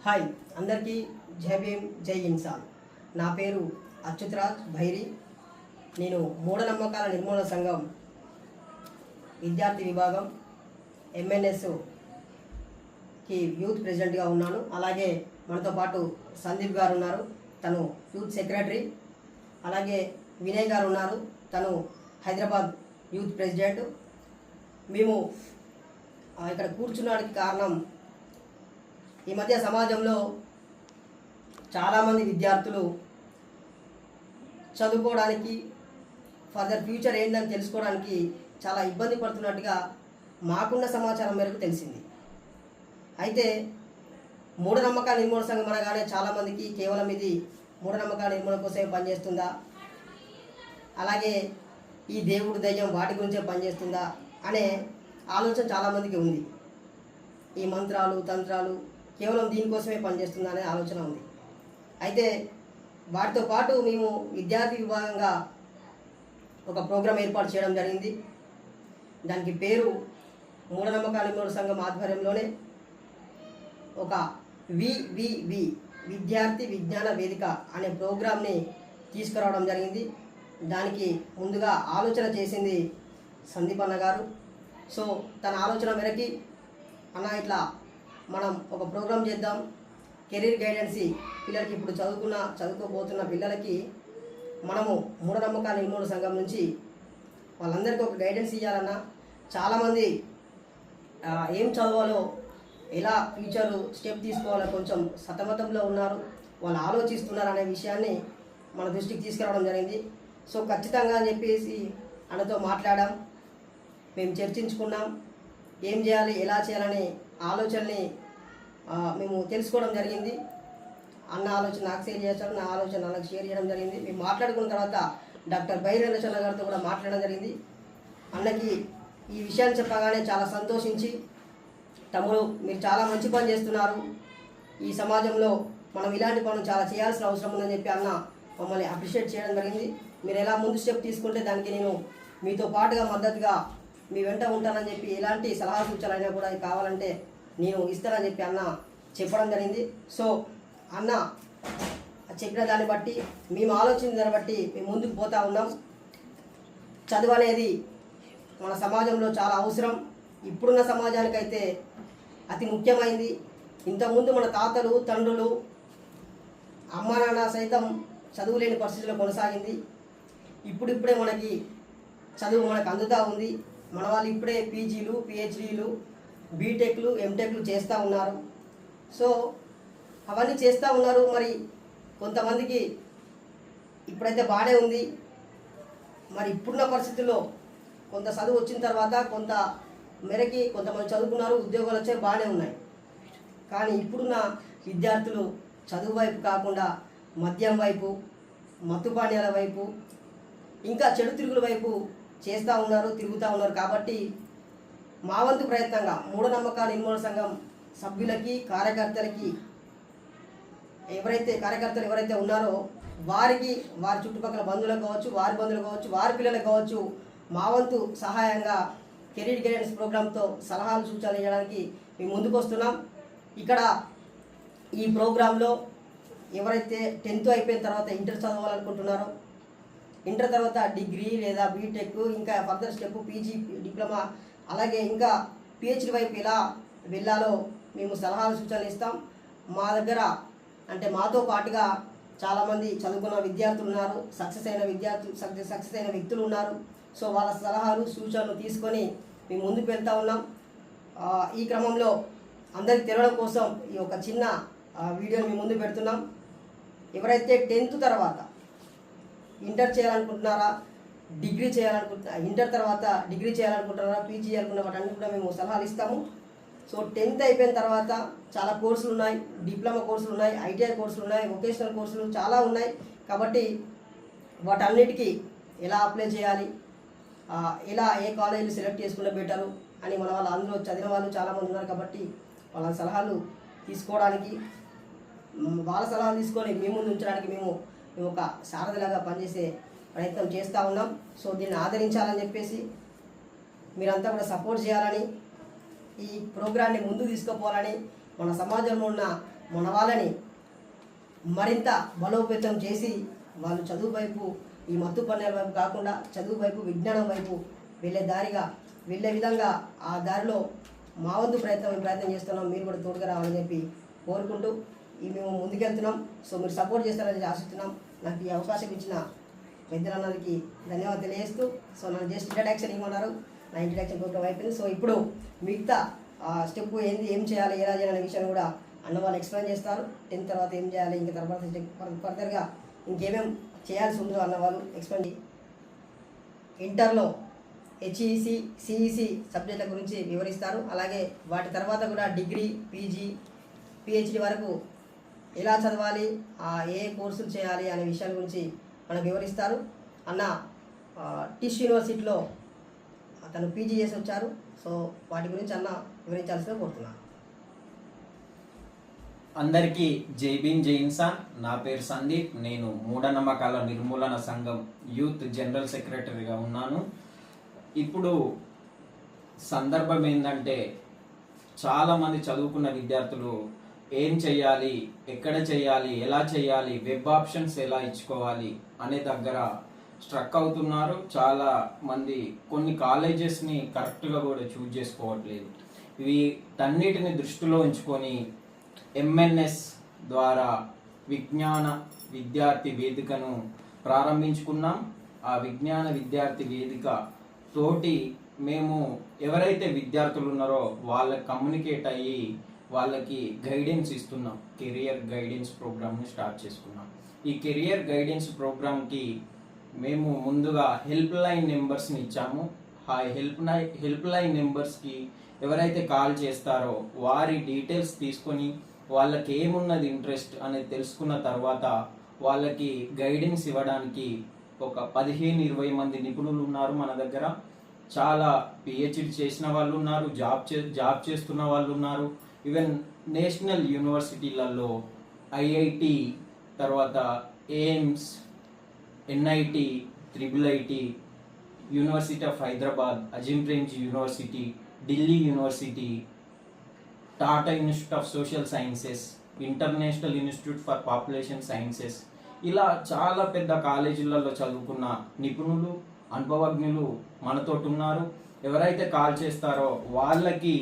Hi అందరికీ జై భీమ్ జై ఇన్సాన్. నా పేరు అచ్యుతరాజ్ భైరి. నేను మూఢనమ్మకాల నిర్మూలన సంఘం విద్యార్థి విభాగం ఎంఎన్ఎస్కి యూత్ ప్రెసిడెంట్గా ఉన్నాను. అలాగే మనతో పాటు సందీప్ గారు ఉన్నారు, తను యూత్ సెక్రటరీ. అలాగే వినయ్ గారు ఉన్నారు, తను హైదరాబాద్ యూత్ ప్రెసిడెంట్. మేము ఇక్కడ కూర్చున్నానికి కారణం, ఈ మధ్య సమాజంలో చాలామంది విద్యార్థులు చదువుకోవడానికి, ఫర్దర్ ఫ్యూచర్ ఏంటని తెలుసుకోవడానికి చాలా ఇబ్బంది పడుతున్నట్టుగా మాకున్న సమాచారం మేరకు తెలిసింది. అయితే మూఢనమ్మకాల నిర్మూలన సంఘం అనగానే చాలామందికి కేవలం ఇది మూఢనమ్మకాల నిర్మూలన కోసమే పనిచేస్తుందా, అలాగే ఈ దేవుడు దయ్యం వాటి గురించే పనిచేస్తుందా అనే ఆలోచన చాలామందికి ఉంది. ఈ మంత్రాలు తంత్రాలు కేవలం దీనికోసమే పనిచేస్తుందా అనే ఆలోచన ఉంది. అయితే వాటితో పాటు మేము విద్యార్థి విభాగంగా ఒక ప్రోగ్రాం ఏర్పాటు చేయడం జరిగింది. దానికి పేరు మూఢనమ్మకాల నిర్మూలన సంఘం ఆధ్వర్యంలోనే ఒక వివివి విద్యార్థి విజ్ఞాన వేదిక అనే ప్రోగ్రాంని తీసుకురావడం జరిగింది. దానికి ముందుగా ఆలోచన చేసింది సందీప్ అన్న గారు. సో తన ఆలోచన మేరకి, అన్న ఇట్లా మనం ఒక ప్రోగ్రాం చేద్దాం, కెరీర్ గైడెన్సీ పిల్లలకి, ఇప్పుడు చదువుకోబోతున్న పిల్లలకి మనము మూఢనమ్మకాల నిర్మూలన సంఘం నుంచి వాళ్ళందరికీ ఒక గైడెన్స్ ఇవ్వాలన్నా. చాలామంది ఏం చదవాలో, ఎలా ఫ్యూచర్ స్టెప్ తీసుకోవాలో కొంచెం సతమతంలో ఉన్నారు, వాళ్ళు ఆలోచిస్తున్నారు అనే విషయాన్ని మన దృష్టికి తీసుకురావడం జరిగింది. సో ఖచ్చితంగా అని చెప్పేసి అన్నతో మాట్లాడాం, మేము చర్చించుకున్నాం, ఏం చేయాలి ఎలా చేయాలనే ఆలోచనని మేము తెలుసుకోవడం జరిగింది. అన్న ఆలోచన నాకు షేర్ చేశారు, నా ఆలోచన నాకు షేర్ చేయడం జరిగింది. మేము మాట్లాడుకున్న తర్వాత డాక్టర్ బైరేంద్రచంద్ర గారితో కూడా మాట్లాడడం జరిగింది. అన్నకి ఈ విషయాన్ని చెప్పగానే చాలా సంతోషించి, తమ్ముడు మీరు చాలా మంచి పని చేస్తున్నారు, ఈ సమాజంలో మనం ఇలాంటి పనులు చాలా చేయాల్సిన అవసరం ఉందని చెప్పి అన్న మమ్మల్ని అప్రిషియేట్ చేయడం జరిగింది. మీరు ఎలా ముందు స్టెప్ తీసుకుంటే దానికి నేను మీతో పాటుగా మద్దతుగా మీ వెంట ఉంటానని చెప్పి, ఎలాంటి సలహా సూచనలైనా కూడా కావాలంటే నేను ఇస్తానని చెప్పి అన్న చెప్పడం జరిగింది. సో అన్న చెప్పిన దాన్ని బట్టి, మేము ఆలోచించిన దాన్ని బట్టి మేము ముందుకు పోతూ ఉన్నాం. చదువు అనేది మన సమాజంలో చాలా అవసరం. ఇప్పుడున్న సమాజానికైతే అతి ముఖ్యమైనది. ఇంతకుముందు మన తాతలు తండ్రులు అమ్మ నాన్న సైతం చదువు లేని పరిస్థితిలో కొనసాగింది. ఇప్పుడిప్పుడే మనకి చదువు మనకు అందుతూ ఉంది. మన వాళ్ళు ఇప్పుడే పీజీలు పిహెచ్డీలు బీటెక్లు ఎంటెక్లు చేస్తూ ఉన్నారు. సో అవన్నీ చేస్తూ ఉన్నారు. మరి కొంతమందికి ఇప్పుడైతే బాగానే ఉంది. మరి ఇప్పుడున్న పరిస్థితుల్లో కొంత చదువు వచ్చిన తర్వాత కొంత మేరకి కొంతమంది చదువుకున్నారు, ఉద్యోగాలు వచ్చాయి, బాగానే ఉన్నాయి. కానీ ఇప్పుడున్న విద్యార్థులు చదువు వైపు కాకుండా మద్యం వైపు, మత్తు పానీయాల వైపు, ఇంకా చెడు తిరుగుల వైపు తిరుగుతూ ఉన్నారు. కాబట్టి మా వంతు ప్రయత్నంగా మూఢనమ్మకాల నిర్మూలన సంఘం సభ్యులకి, కార్యకర్తలు ఎవరైతే ఉన్నారో వారికి, వారి చుట్టుపక్కల బంధువులకు కావచ్చు, వారి బంధువులు కావచ్చు, వారి పిల్లలకు కావచ్చు, మా వంతు సహాయంగా కెరీర్ గైడెన్స్ ప్రోగ్రాంతో సలహాలు సూచనలు ఇవ్వడానికి మేము ముందుకు వస్తున్నాం. ఇక్కడ ఈ ప్రోగ్రాంలో ఎవరైతే 10th అయిపోయిన తర్వాత ఇంటర్ చదవాలనుకుంటున్నారో, ఇంటర్ తర్వాత డిగ్రీ లేదా బీటెక్, ఇంకా ఫర్దర్ స్టెప్ పీజీ డిప్లొమా, అలాగే ఇంకా పిహెచ్డి వైపు ఎలా వెళ్ళాలో మేము సలహాలు సూచనలు ఇస్తాం. మా దగ్గర అంటే మాతో పాటుగా చాలామంది చదువుకున్న విద్యార్థులు ఉన్నారు, సక్సెస్ అయిన వ్యక్తులు ఉన్నారు. సో వాళ్ళ సలహాలు సూచనలు తీసుకొని మేము ముందుకు వెళ్తూ ఉన్నాం. ఈ క్రమంలో అందరికి తెలవడం కోసం ఈ ఒక చిన్న వీడియోని మేము ముందు పెడుతున్నాం. ఎవరైతే 10th తర్వాత ఇంటర్ చేయాలనుకుంటున్నారా, ఇంటర్ తర్వాత డిగ్రీ చేయాలనుకుంటున్నారా, పీజీ చేయాలనుకున్న వాటన్ని కూడా మేము సలహాలు ఇస్తాము. సో 10th అయిపోయిన తర్వాత చాలా కోర్సులు ఉన్నాయి, డిప్లొమా కోర్సులు ఉన్నాయి, ఐటీఐ కోర్సులు ఉన్నాయి, వొకేషనల్ కోర్సులు చాలా ఉన్నాయి. కాబట్టి వాటన్నిటికీ ఎలా అప్లై చేయాలి, ఎలా ఏ కాలేజీలు సెలెక్ట్ చేసుకుంటే బెటరు అని మన వాళ్ళు అందులో చదివిన వాళ్ళు చాలామంది ఉన్నారు. కాబట్టి వాళ్ళ సలహాలు తీసుకోవడానికి, వాళ్ళ సలహాలు తీసుకొని మీ ముందు ఉంచడానికి మేము ఒక సారథిలాగా పనిచేసే ప్రయత్నం చేస్తూ ఉన్నాం. సో దీన్ని ఆదరించాలని చెప్పేసి, మీరంతా కూడా సపోర్ట్ చేయాలని, ఈ ప్రోగ్రాన్ని ముందు తీసుకుపోవాలని, మన సమాజంలో ఉన్న మన వాళ్ళని మరింత బలోపేతం చేసి వాళ్ళు చదువు వైపు ఈ మత్తు పన్నుల వైపు కాకుండా చదువు వైపు విజ్ఞానం వైపు వెళ్ళే విధంగా ఆ దారిలో మా వంతు ప్రయత్నం చేస్తున్నాం. మీరు కూడా తోడుగా రావాలని చెప్పి కోరుకుంటూ మేము ముందుకెళ్తున్నాం. సో మీరు సపోర్ట్ చేస్తారని ఆశిస్తున్నాం. నాకు ఈ అవకాశం ఇచ్చిన పెద్దలందరికీ ధన్యవాదాలు తెలియజేస్తూ, సో నన్ను జస్ట్ ఇంట్రడక్షన్ ఇవ్వమన్నారు, నా ఇంట్రడక్షన్ ప్రోగ్రామ్ అయిపోయింది. సో ఇప్పుడు మిగతా స్టెప్ ఏం చేయాలి, ఎలా చేయాలనే విషయాన్ని కూడా అన్న వాళ్ళు ఎక్స్ప్లెయిన్ చేస్తారు. 10th తర్వాత ఏం చేయాలి, ఇంకా తర్వాత ఫర్దర్గా ఇంకేమేమి చేయాల్సి ఉందో అన్న వాళ్ళు ఎక్స్ప్లెయిన్. ఇంటర్లో హెచ్ఈసి సిఈసి సబ్జెక్టుల గురించి వివరిస్తారు. అలాగే వాటి తర్వాత కూడా డిగ్రీ, పీజీ, పిహెచ్డి వరకు ఎలా చదవాలి, ఏ కోర్సులు చేయాలి అనే విషయాల గురించి మనకు వివరిస్తారు. అన్న టిష్ యూనివర్సిటీలో అతను పీజీ చేసి వచ్చారు. సో వాటి గురించి అన్న వివరించాల్సిందిగా కోరుతున్నాను. అందరికీ జై భీమ్ జై ఇన్సాన్. నా పేరు సందీప్. నేను మూఢనమ్మకాల నిర్మూలన సంఘం యూత్ జనరల్ సెక్రటరీగా ఉన్నాను. ఇప్పుడు సందర్భం ఏంటంటే, చాలామంది చదువుకున్న విద్యార్థులు ఏం చేయాలి, ఎక్కడ చేయాలి, ఎలా చేయాలి, వెబ్ ఆప్షన్స్ ఎలా ఇచ్చుకోవాలి అనే దగ్గర స్ట్రక్ అవుతున్నారు. చాలా మంది కొన్ని కాలేజెస్ని కరెక్ట్గా కూడా చూజ్ చేసుకోవట్లేదు. వీటన్నిటిని దృష్టిలో ఉంచుకొని ఎంఎన్ఎస్ ద్వారా విజ్ఞాన విద్యార్థి వేదికను ప్రారంభించుకున్నాం. ఆ విజ్ఞాన విద్యార్థి వేదిక తోటి మేము ఎవరైతే విద్యార్థులు ఉన్నారో వాళ్ళకి కమ్యూనికేట్ అయ్యి వాళ్ళకి గైడెన్స్ ఇస్తున్నాం. కెరియర్ గైడెన్స్ ప్రోగ్రామ్ని స్టార్ట్ చేసుకున్నాం. ఈ కెరియర్ గైడెన్స్ ప్రోగ్రామ్కి మేము ముందుగా హెల్ప్ లైన్ నెంబర్స్ని ఇచ్చాము. ఆ హెల్ప్ లైన్ నెంబర్స్కి ఎవరైతే కాల్ చేస్తారో వారి డీటెయిల్స్ తీసుకొని వాళ్ళకి ఏమున్నది ఇంట్రెస్ట్ అనేది తెలుసుకున్న తర్వాత వాళ్ళకి గైడెన్స్ ఇవ్వడానికి ఒక 15-20 మంది నిపుణులు ఉన్నారు మన దగ్గర. చాలా పిహెచ్డి చేసిన వాళ్ళు ఉన్నారు, జాబ్ చేస్తున్న వాళ్ళు ఉన్నారు. ఈవెన్ నేషనల్ యూనివర్సిటీలలో ఐఐటి, తర్వాత AIIMS, NIT, IIIT, university of Hyderabad, Azim Premji university, Delhi university, Tata institute of social sciences, international institute for population sciences, ఇలా చాలా పెద్ద కాలేజీలలో చదువుకున్న నిపుణులు, అనుభవజ్ఞులు మనతోటి ఉన్నారు. ఎవరైతే కాల్ చేస్తారో వాళ్ళకి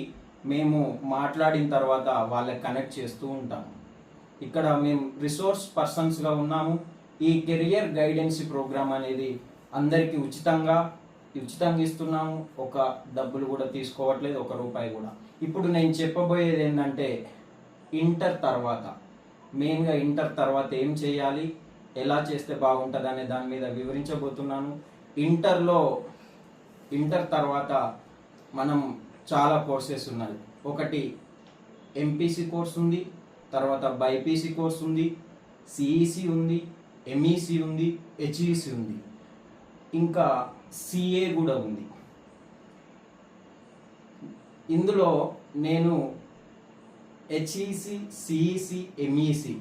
మేము మాట్లాడిన తర్వాత వాళ్ళకి కనెక్ట్ చేస్తూ ఉంటాము. ఇక్కడ మేము రిసోర్స్ పర్సన్స్గా ఉన్నాము. ఈ కెరియర్ గైడెన్స్ ప్రోగ్రామ్ అనేది అందరికీ ఉచితంగా ఇస్తున్నాము. ఒక డబ్బులు కూడా తీసుకోవట్లేదు, ₹1 కూడా. ఇప్పుడు నేను చెప్పబోయేది ఏంటంటే, ఇంటర్ తర్వాత మెయిన్గా ఇంటర్ తర్వాత ఏం చేయాలి, ఎలా చేస్తే బాగుంటుంది అనే దాని మీద వివరించబోతున్నాను. ఇంటర్ తర్వాత మనం చాలా కోర్సెస్ ఉన్నాయి. ఒకటి ఎంపీసీ కోర్స్ ఉంది, తర్వాత బైపీసీ కోర్స్ ఉంది, సిఈసి ఉంది, ఎంఈసి ఉంది, హెచ్ఈసి ఉంది, ఇంకా సిఏ కూడా ఉంది. ఇందులో నేను హెచ్ఈసి, సిఈసి, ఎంఈసి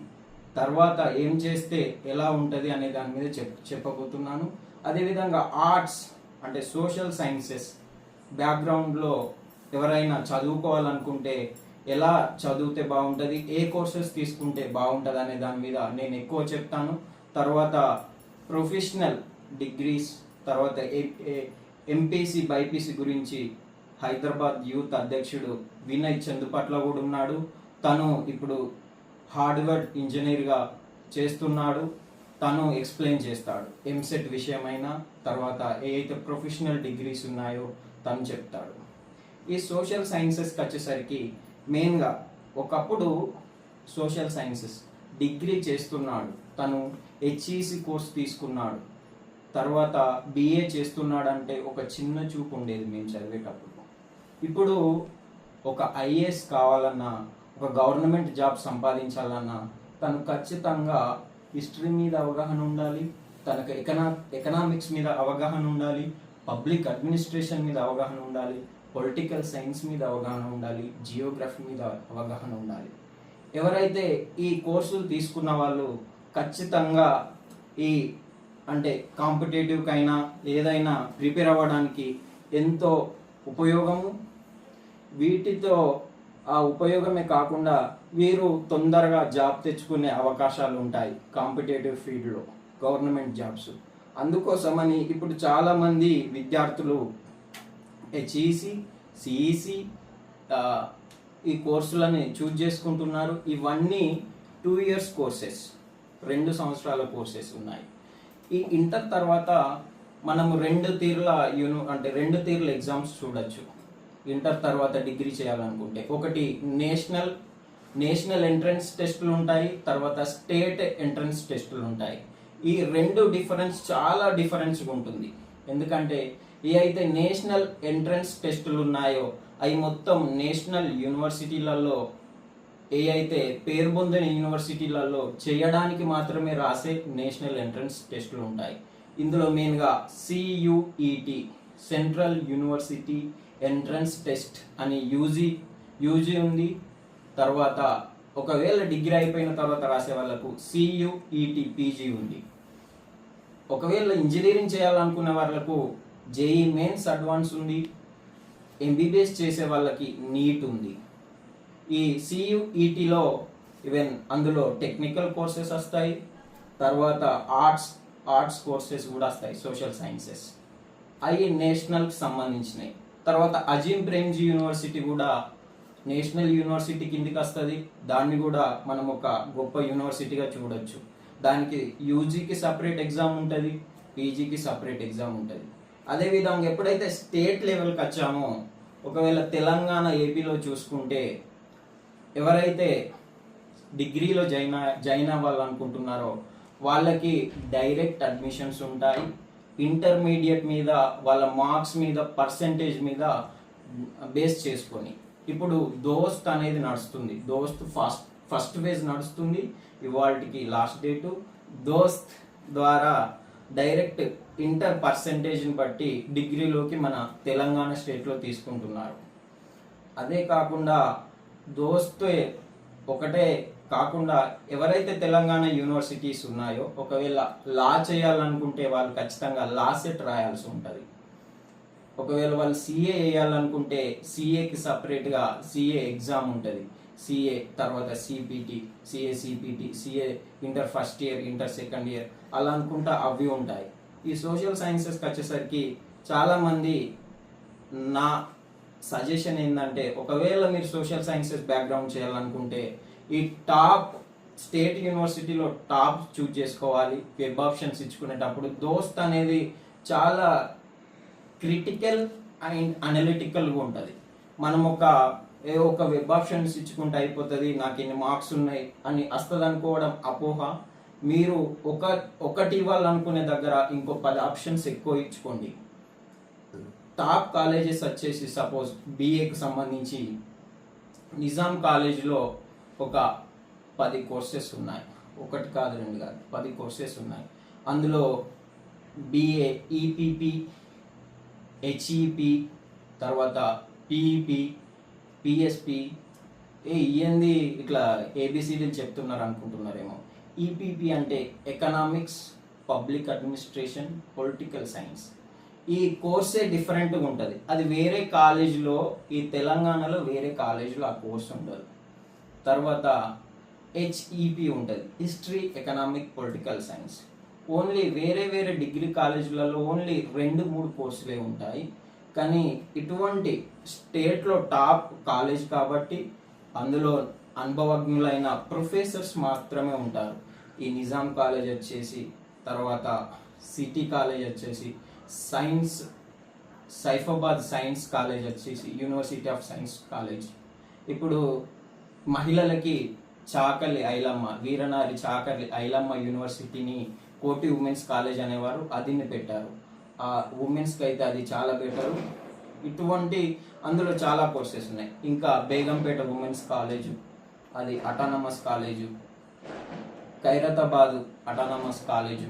తర్వాత ఏం చేస్తే ఎలా ఉంటుంది అనే దాని మీద చెప్పబోతున్నాను. అదేవిధంగా ఆర్ట్స్ అంటే సోషల్ సైన్సెస్ బ్యాక్గ్రౌండ్లో ఎవరైనా చదువుకోవాలనుకుంటే ఎలా చదివితే బాగుంటుంది, ఏ కోర్సెస్ తీసుకుంటే బాగుంటుంది అనే దాని మీద నేను ఎక్కువ చెప్తాను. తర్వాత ప్రొఫెషనల్ డిగ్రీస్, తర్వాత ఎంపీసీ, బైపీసీ గురించి హైదరాబాద్ యూత్ అధ్యక్షుడు వినయ్ చందుపట్ల కూడా ఉన్నాడు. తను ఇప్పుడు హార్డ్వేర్ ఇంజనీర్గా చేస్తున్నాడు. తను ఎక్స్ప్లెయిన్ చేస్తాడు ఎంసెట్ విషయమైనా, తర్వాత ఏ అయితే ప్రొఫెషనల్ డిగ్రీస్ ఉన్నాయో తను చెప్తాడు. ఈ సోషల్ సైన్సెస్కి వచ్చేసరికి మెయిన్గా ఒకప్పుడు సోషల్ సైన్సెస్ డిగ్రీ చేస్తున్నాడు, తను హెచ్ఈసి కోర్స్ తీసుకున్నాడు, తర్వాత బిఏ చేస్తున్నాడు అంటే ఒక చిన్న చూపు ఉండేది మేము చదివేటప్పుడు. ఇప్పుడు ఒక ఐఏఎస్ కావాలన్నా, ఒక గవర్నమెంట్ జాబ్ సంపాదించాలన్నా తను ఖచ్చితంగా హిస్టరీ మీద అవగాహన ఉండాలి, తనకు ఎకనామిక్స్ మీద అవగాహన ఉండాలి, పబ్లిక్ అడ్మినిస్ట్రేషన్ మీద అవగాహన ఉండాలి, పొలిటికల్ సైన్స్ మీద అవగాహన ఉండాలి, జియోగ్రఫీ మీద అవగాహన ఉండాలి. ఎవరైతే ఈ కోర్సులు తీసుకున్న వాళ్ళు ఖచ్చితంగా ఈ అంటే కాంపిటేటివ్కైనా ఏదైనా ప్రిపేర్ అవ్వడానికి ఎంతో ఉపయోగము. వీటితో ఆ ఉపయోగమే కాకుండా వీరు తొందరగా జాబ్ తెచ్చుకునే అవకాశాలు ఉంటాయి కాంపిటేటివ్ ఫీల్డ్లో, గవర్నమెంట్ జాబ్స్. అందుకోసమని ఇప్పుడు చాలామంది విద్యార్థులు హెచ్ఈసి, సిఈసి ఈ కోర్సులని చూజ్ చేసుకుంటున్నారు. ఇవన్నీ 2 years కోర్సెస్, 2 సంవత్సరాల కోర్సెస్ ఉన్నాయి. ఈ ఇంటర్ తర్వాత మనము 2 తీర్ల ఎగ్జామ్స్ చూడొచ్చు. ఇంటర్ తర్వాత డిగ్రీ చేయాలనుకుంటే ఒకటి నేషనల్ ఎంట్రన్స్ టెస్టులు ఉంటాయి, తర్వాత స్టేట్ ఎంట్రన్స్ టెస్టులు ఉంటాయి. ఈ 2 డిఫరెన్స్ చాలా డిఫరెన్స్గా ఉంటుంది. ఎందుకంటే ఏ అయితే నేషనల్ ఎంట్రన్స్ టెస్టులు ఉన్నాయో అవి మొత్తం నేషనల్ యూనివర్సిటీలలో, ఏ అయితే పేరు పొందిన యూనివర్సిటీలలో చేయడానికి మాత్రమే రాసే నేషనల్ ఎంట్రన్స్ టెస్టులు ఉంటాయి. ఇందులో మెయిన్గా CUET, central university entrance test అని యూజీ ఉంది. తర్వాత ఒకవేళ డిగ్రీ అయిపోయిన తర్వాత రాసే వాళ్ళకు CUET PG ఉంది. ఒకవేళ ఇంజనీరింగ్ చేయాలనుకునే వాళ్ళకు JEE మెయిన్స్ అడ్వాన్స్ ఉంది. MBBS చేసే వాళ్ళకి నీట్ ఉంది. ఈ CUETలో అందులో టెక్నికల్ కోర్సెస్ వస్తాయి, తర్వాత ఆర్ట్స్ కోర్సెస్ కూడా వస్తాయి, సోషల్ సైన్సెస్. అవి నేషనల్కి సంబంధించినవి. తర్వాత అజీం ప్రేమ్జీ యూనివర్సిటీ కూడా నేషనల్ యూనివర్సిటీ కిందికి వస్తుంది. దాన్ని కూడా మనం ఒక గొప్ప యూనివర్సిటీగా చూడొచ్చు. దానికి యూజీకి సపరేట్ ఎగ్జామ్ ఉంటుంది, పీజీకి సపరేట్ ఎగ్జామ్ ఉంటుంది. అదేవిధంగా ఎప్పుడైతే స్టేట్ లెవెల్కి వచ్చామో, ఒకవేళ తెలంగాణ, ఏపీలో చూసుకుంటే ఎవరైతే డిగ్రీలో జాయిన్ అవ్వాలనుకుంటున్నారో వాళ్ళకి డైరెక్ట్ అడ్మిషన్స్ ఉంటాయి. ఇంటర్మీడియట్ మీద, వాళ్ళ మార్క్స్ మీద, పర్సెంటేజ్ మీద బేస్ చేసుకొని ఇప్పుడు దోస్త్ అనేది నడుస్తుంది. దోస్త్ ఫస్ట్ ఫేజ్ నడుస్తుంది. ఇవాళకి లాస్ట్ డేటు. దోస్త్ ద్వారా డైరెక్ట్ ఇంటర్ పర్సెంటేజ్ని బట్టి డిగ్రీలోకి మన తెలంగాణ స్టేట్లో తీసుకుంటున్నారు. అదే కాకుండా దోస్త్ ఒకటే కాకుండా ఎవరైతే తెలంగాణ యూనివర్సిటీస్ ఉన్నాయో ఒకవేళ లా చేయాలనుకుంటే వాళ్ళు ఖచ్చితంగా లా సెట్ రాయాల్సి ఉంటుంది. ఒకవేళ వాళ్ళు CA వేయాలనుకుంటే CAకి సపరేట్గా CA ఎగ్జామ్ ఉంటుంది. CA తర్వాత CPT, CA inter first year, inter second year అలా అనుకుంటా అవి ఉంటాయి. ఈ సోషల్ సైన్సెస్కి వచ్చేసరికి చాలామంది, నా సజెషన్ ఏంటంటే ఒకవేళ మీరు సోషల్ సైన్సెస్ బ్యాక్గ్రౌండ్ చేయాలనుకుంటే ఈ టాప్ స్టేట్ యూనివర్సిటీలో టాప్ చూజ్ చేసుకోవాలి. వెబ్ ఆప్షన్స్ ఇచ్చుకునేటప్పుడు దోస్త్ అనేది చాలా క్రిటికల్ అండ్ అనలిటికల్గా ఉంటుంది. మనం ఒక వెబ్ ఆప్షన్స్ ఇచ్చుకుంటే అయిపోతుంది, నాకు ఇన్ని మార్క్స్ ఉన్నాయి అని వస్తుంది అనుకోవడం అపోహ. మీరు ఒకటి ఇవ్వాలనుకునే దగ్గర ఇంకో 10 ఆప్షన్స్ ఎక్కువ ఇచ్చుకోండి. టాప్ కాలేజెస్ వచ్చేసి సపోజ్ BAకి సంబంధించి నిజాం కాలేజ్లో ఒక 10 కోర్సెస్ ఉన్నాయి. ఒకటి కాదు, 2 కాదు, 10 కోర్సెస్ ఉన్నాయి. అందులో BA, EPP, HEP, తర్వాత PEP, PSP, ఏంది ఇట్లా ABCDలు చెప్తున్నారు అనుకుంటున్నారేమో. EPP అంటే economics, public administration, political science. ఈ కోర్సే డిఫరెంట్గా ఉంటుంది. అది వేరే కాలేజీలో, ఈ తెలంగాణలో వేరే కాలేజీలో ఆ కోర్స్ ఉండదు. తర్వాత HEP ఉంటుంది, history, economic, political science. Only వేరే డిగ్రీ కాలేజీలలో ఓన్లీ 2-3 కోర్సులే ఉంటాయి. కానీ ఇటువంటి స్టేట్లో టాప్ కాలేజ్ కాబట్టి అందులో అనుభవజ్ఞులైన ప్రొఫెసర్స్ మాత్రమే ఉంటారు. ఈ నిజాం కాలేజ్ వచ్చేసి, తర్వాత సిటీ కాలేజ్ వచ్చేసి సైఫాబాద్ సైన్స్ కాలేజ్ వచ్చేసి యూనివర్సిటీ ఆఫ్ సైన్స్ కాలేజ్. ఇప్పుడు మహిళలకి చాకలి ఐలమ్మ, వీరనారి చాకలి ఐలమ్మ యూనివర్సిటీని కోటి ఉమెన్స్ కాలేజ్ అనేవారు, అదిని పెట్టారు. ఆ ఉమెన్స్కి అయితే అది చాలా బెటరు. ఇటువంటి అందులో చాలా కోర్సెస్ ఉన్నాయి. ఇంకా బేగంపేట ఉమెన్స్ కాలేజు, అది autonomous college. Khairatabad autonomous college,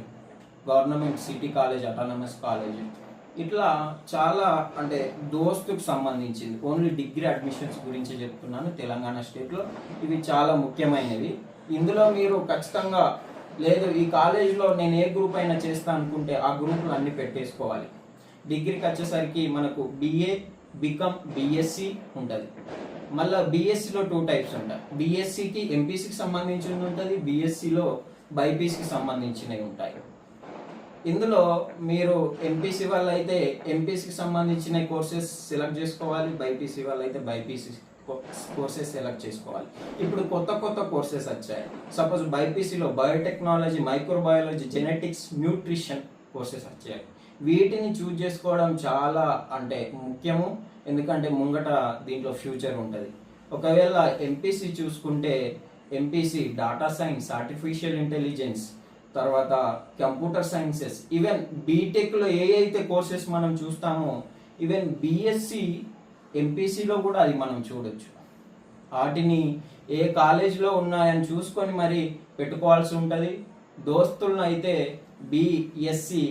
government city college autonomous college. ఇట్లా చాలా, అంటే దోస్తుకు సంబంధించింది. ఓన్లీ డిగ్రీ అడ్మిషన్స్ గురించి చెప్తున్నాను తెలంగాణ స్టేట్లో. ఇవి చాలా ముఖ్యమైనవి. ఇందులో మీరు ఖచ్చితంగా లేదు ఈ కాలేజీలో నేను ఏ గ్రూప్ అయినా చేస్తా అనుకుంటే ఆ గ్రూపులు అన్ని పెట్టేసుకోవాలి. డిగ్రీకి వచ్చేసరికి మనకు BA, BCom, BSc ఉంటుంది. మళ్ళీ బీఎస్సీలో 2 టైప్స్ ఉంటాయి. బీఎస్సీకి ఎంపీసీకి సంబంధించింది ఉంటుంది, బీఎస్సీలో బైపీసీకి సంబంధించినవి ఉంటాయి. ఇందులో మీరు ఎంపీసీ వాళ్ళు అయితే ఎంపీసీకి సంబంధించిన కోర్సెస్ సెలెక్ట్ చేసుకోవాలి, బైపీసీ వాళ్ళు అయితే బైపీసీ కోర్సెస్ సెలెక్ట్ చేసుకోవాలి. ఇప్పుడు కొత్త కొత్త కోర్సెస్ వచ్చాయి. సపోజ్ బైపీసీలో biotechnology, microbiology, genetics, nutrition courses వచ్చాయి. వీటిని చూజ్ చేసుకోవడం చాలా అంటే ముఖ్యము, ఎందుకంటే ముంగట దీంట్లో ఫ్యూచర్ ఉంటుంది. ఒకవేళ ఎంపీసీ చూసుకుంటే MPC data science, artificial intelligence, తర్వాత కంప్యూటర్ సైన్సెస్, ఈవెన్ బీటెక్లో ఏ అయితే కోర్సెస్ మనం చూస్తామో ఈవెన్ బీఎస్సీ ఎంపీసీలో కూడా అది మనం చూడొచ్చు. వాటిని ఏ కాలేజ్లో ఉన్నాయని చూసుకొని మరి పెట్టుకోవాల్సి ఉంటుంది. దోస్తులను అయితే బీఎస్సీ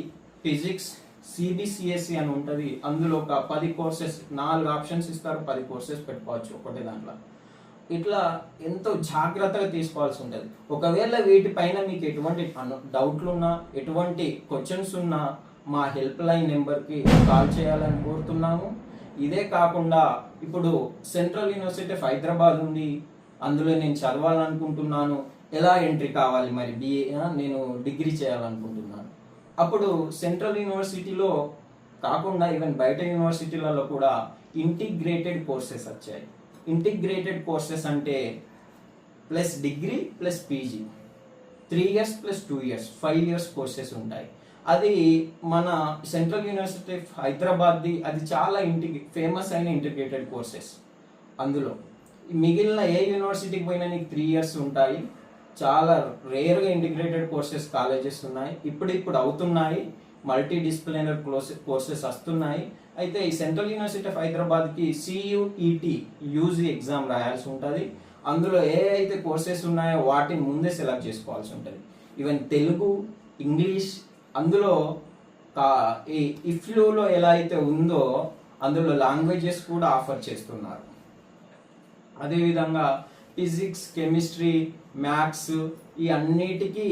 ఫిజిక్స్, సిబిసిఎస్సి అని ఉంటుంది. అందులో ఒక 10 కోర్సెస్, 4 ఆప్షన్స్ ఇస్తారు, 10 కోర్సెస్ పెట్టుకోవచ్చు ఒకటే దాంట్లో. ఇట్లా ఎంతో జాగ్రత్తగా తీసుకోవాల్సి ఉంటుంది. ఒకవేళ వీటిపైన మీకు ఎటువంటి డౌట్లు ఉన్నా, ఎటువంటి క్వశ్చన్స్ ఉన్నా మా హెల్ప్ లైన్ నెంబర్కి కాల్ చేయాలని కోరుతున్నాము. ఇదే కాకుండా ఇప్పుడు సెంట్రల్ యూనివర్సిటీ ఆఫ్ హైదరాబాద్ ఉంది, అందులో నేను చదవాలనుకుంటున్నాను, ఎలా ఎంట్రీ కావాలి మరి బిఏ, నేను డిగ్రీ చేయాలనుకుంటున్నాను. అప్పుడు సెంట్రల్ యూనివర్సిటీలో కాకుండా ఈవెన్ బయట యూనివర్సిటీలలో కూడా ఇంటిగ్రేటెడ్ కోర్సెస్ వచ్చాయి. ఇంటిగ్రేటెడ్ కోర్సెస్ అంటే plus degree plus PG, 3 years plus 2 years, 5 years courses ఉంటాయి. అది మన సెంట్రల్ యూనివర్సిటీ ఆఫ్ హైదరాబాద్ది, అది చాలా ఫేమస్ అయిన ఇంటిగ్రేటెడ్ కోర్సెస్. అందులో మిగిలిన ఏ యూనివర్సిటీకి పోయినా నీకు 3 ఇయర్స్ ఉంటాయి. చాలా రేర్గా ఇంటిగ్రేటెడ్ కోర్సెస్ కాలేజెస్ ఉన్నాయి, ఇప్పుడు అవుతున్నాయి. మల్టీ డిసిప్లినరీ కోర్సెస్ వస్తున్నాయి. అయితే ఈ సెంట్రల్ యూనివర్సిటీ ఆఫ్ హైదరాబాద్కి సియుఈటి యూజీ ఎగ్జామ్ రాయాల్సి ఉంటుంది. అందులో ఏ అయితే కోర్సెస్ ఉన్నాయో వాటిని ముందే సెలెక్ట్ చేసుకోవాల్సి ఉంటుంది. ఈవెన్ తెలుగు, ఇంగ్లీష్, అందులో ఈ ఇఫ్లూలో ఎలా అయితే ఉందో అందులో లాంగ్వేజెస్ కూడా ఆఫర్ చేస్తున్నారు. అదేవిధంగా ఫిజిక్స్, కెమిస్ట్రీ, మ్యాథ్స్ ఈ అన్నిటికీ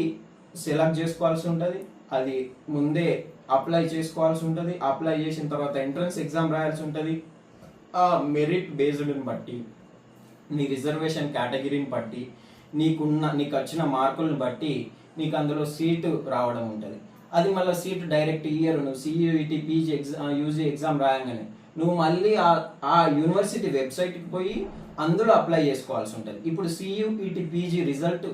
సెలెక్ట్ చేసుకోవాల్సి ఉంటుంది. అది ముందే అప్లై చేసుకోవాల్సి ఉంటుంది. అప్లై చేసిన తర్వాత ఎంట్రన్స్ ఎగ్జామ్ రాయాల్సి ఉంటుంది. ఆ మెరిట్ బేస్డ్ని బట్టి, నీ రిజర్వేషన్ కేటగిరీని బట్టి, నీకు వచ్చిన మార్కులను బట్టి నీకు అందులో సీటు రావడం ఉంటుంది. అది మళ్ళీ సీటు డైరెక్ట్ ఇయర్ నువ్వు సియుఈటి పీజీ యూజీ ఎగ్జామ్ రాయంగానే నువ్వు మళ్ళీ ఆ యూనివర్సిటీ వెబ్సైట్కి పోయి అందులో అప్లై చేసుకోవాల్సి ఉంటుంది. ఇప్పుడు సియుఈటి పీజీ రిజల్ట్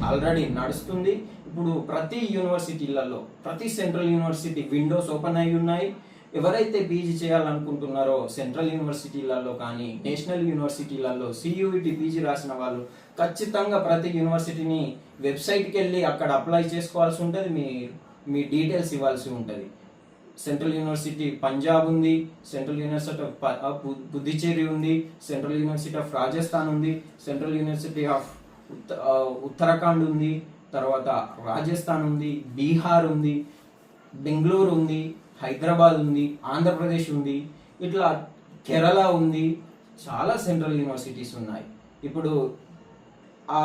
ఆల్రెడీ నడుస్తుంది. ఇప్పుడు ప్రతి యూనివర్సిటీలలో, ప్రతి సెంట్రల్ యూనివర్సిటీ విండోస్ ఓపెన్ అయి ఉన్నాయి. ఎవరైతే పీజీ చేయాలనుకుంటున్నారో సెంట్రల్ యూనివర్సిటీలలో కానీ నేషనల్ యూనివర్సిటీలలో సియుఈటి పీజీ రాసిన వాళ్ళు ఖచ్చితంగా ప్రతి యూనివర్సిటీని వెబ్సైట్కి వెళ్ళి అక్కడ అప్లై చేసుకోవాల్సి ఉంటుంది. మీ డీటెయిల్స్ ఇవ్వాల్సి ఉంటుంది. సెంట్రల్ యూనివర్సిటీ పంజాబ్ ఉంది, సెంట్రల్ యూనివర్సిటీ ఆఫ్ పుదుచ్చేరి ఉంది, సెంట్రల్ యూనివర్సిటీ ఆఫ్ రాజస్థాన్ ఉంది, సెంట్రల్ యూనివర్సిటీ ఆఫ్ ఉత్తరాఖండ్ ఉంది, తర్వాత రాజస్థాన్ ఉంది, బీహార్ ఉంది, బెంగళూరు ఉంది, హైదరాబాద్ ఉంది, ఆంధ్రప్రదేశ్ ఉంది, ఇట్లా కేరళ ఉంది. చాలా సెంట్రల్ యూనివర్సిటీస్ ఉన్నాయి. ఇప్పుడు ఆ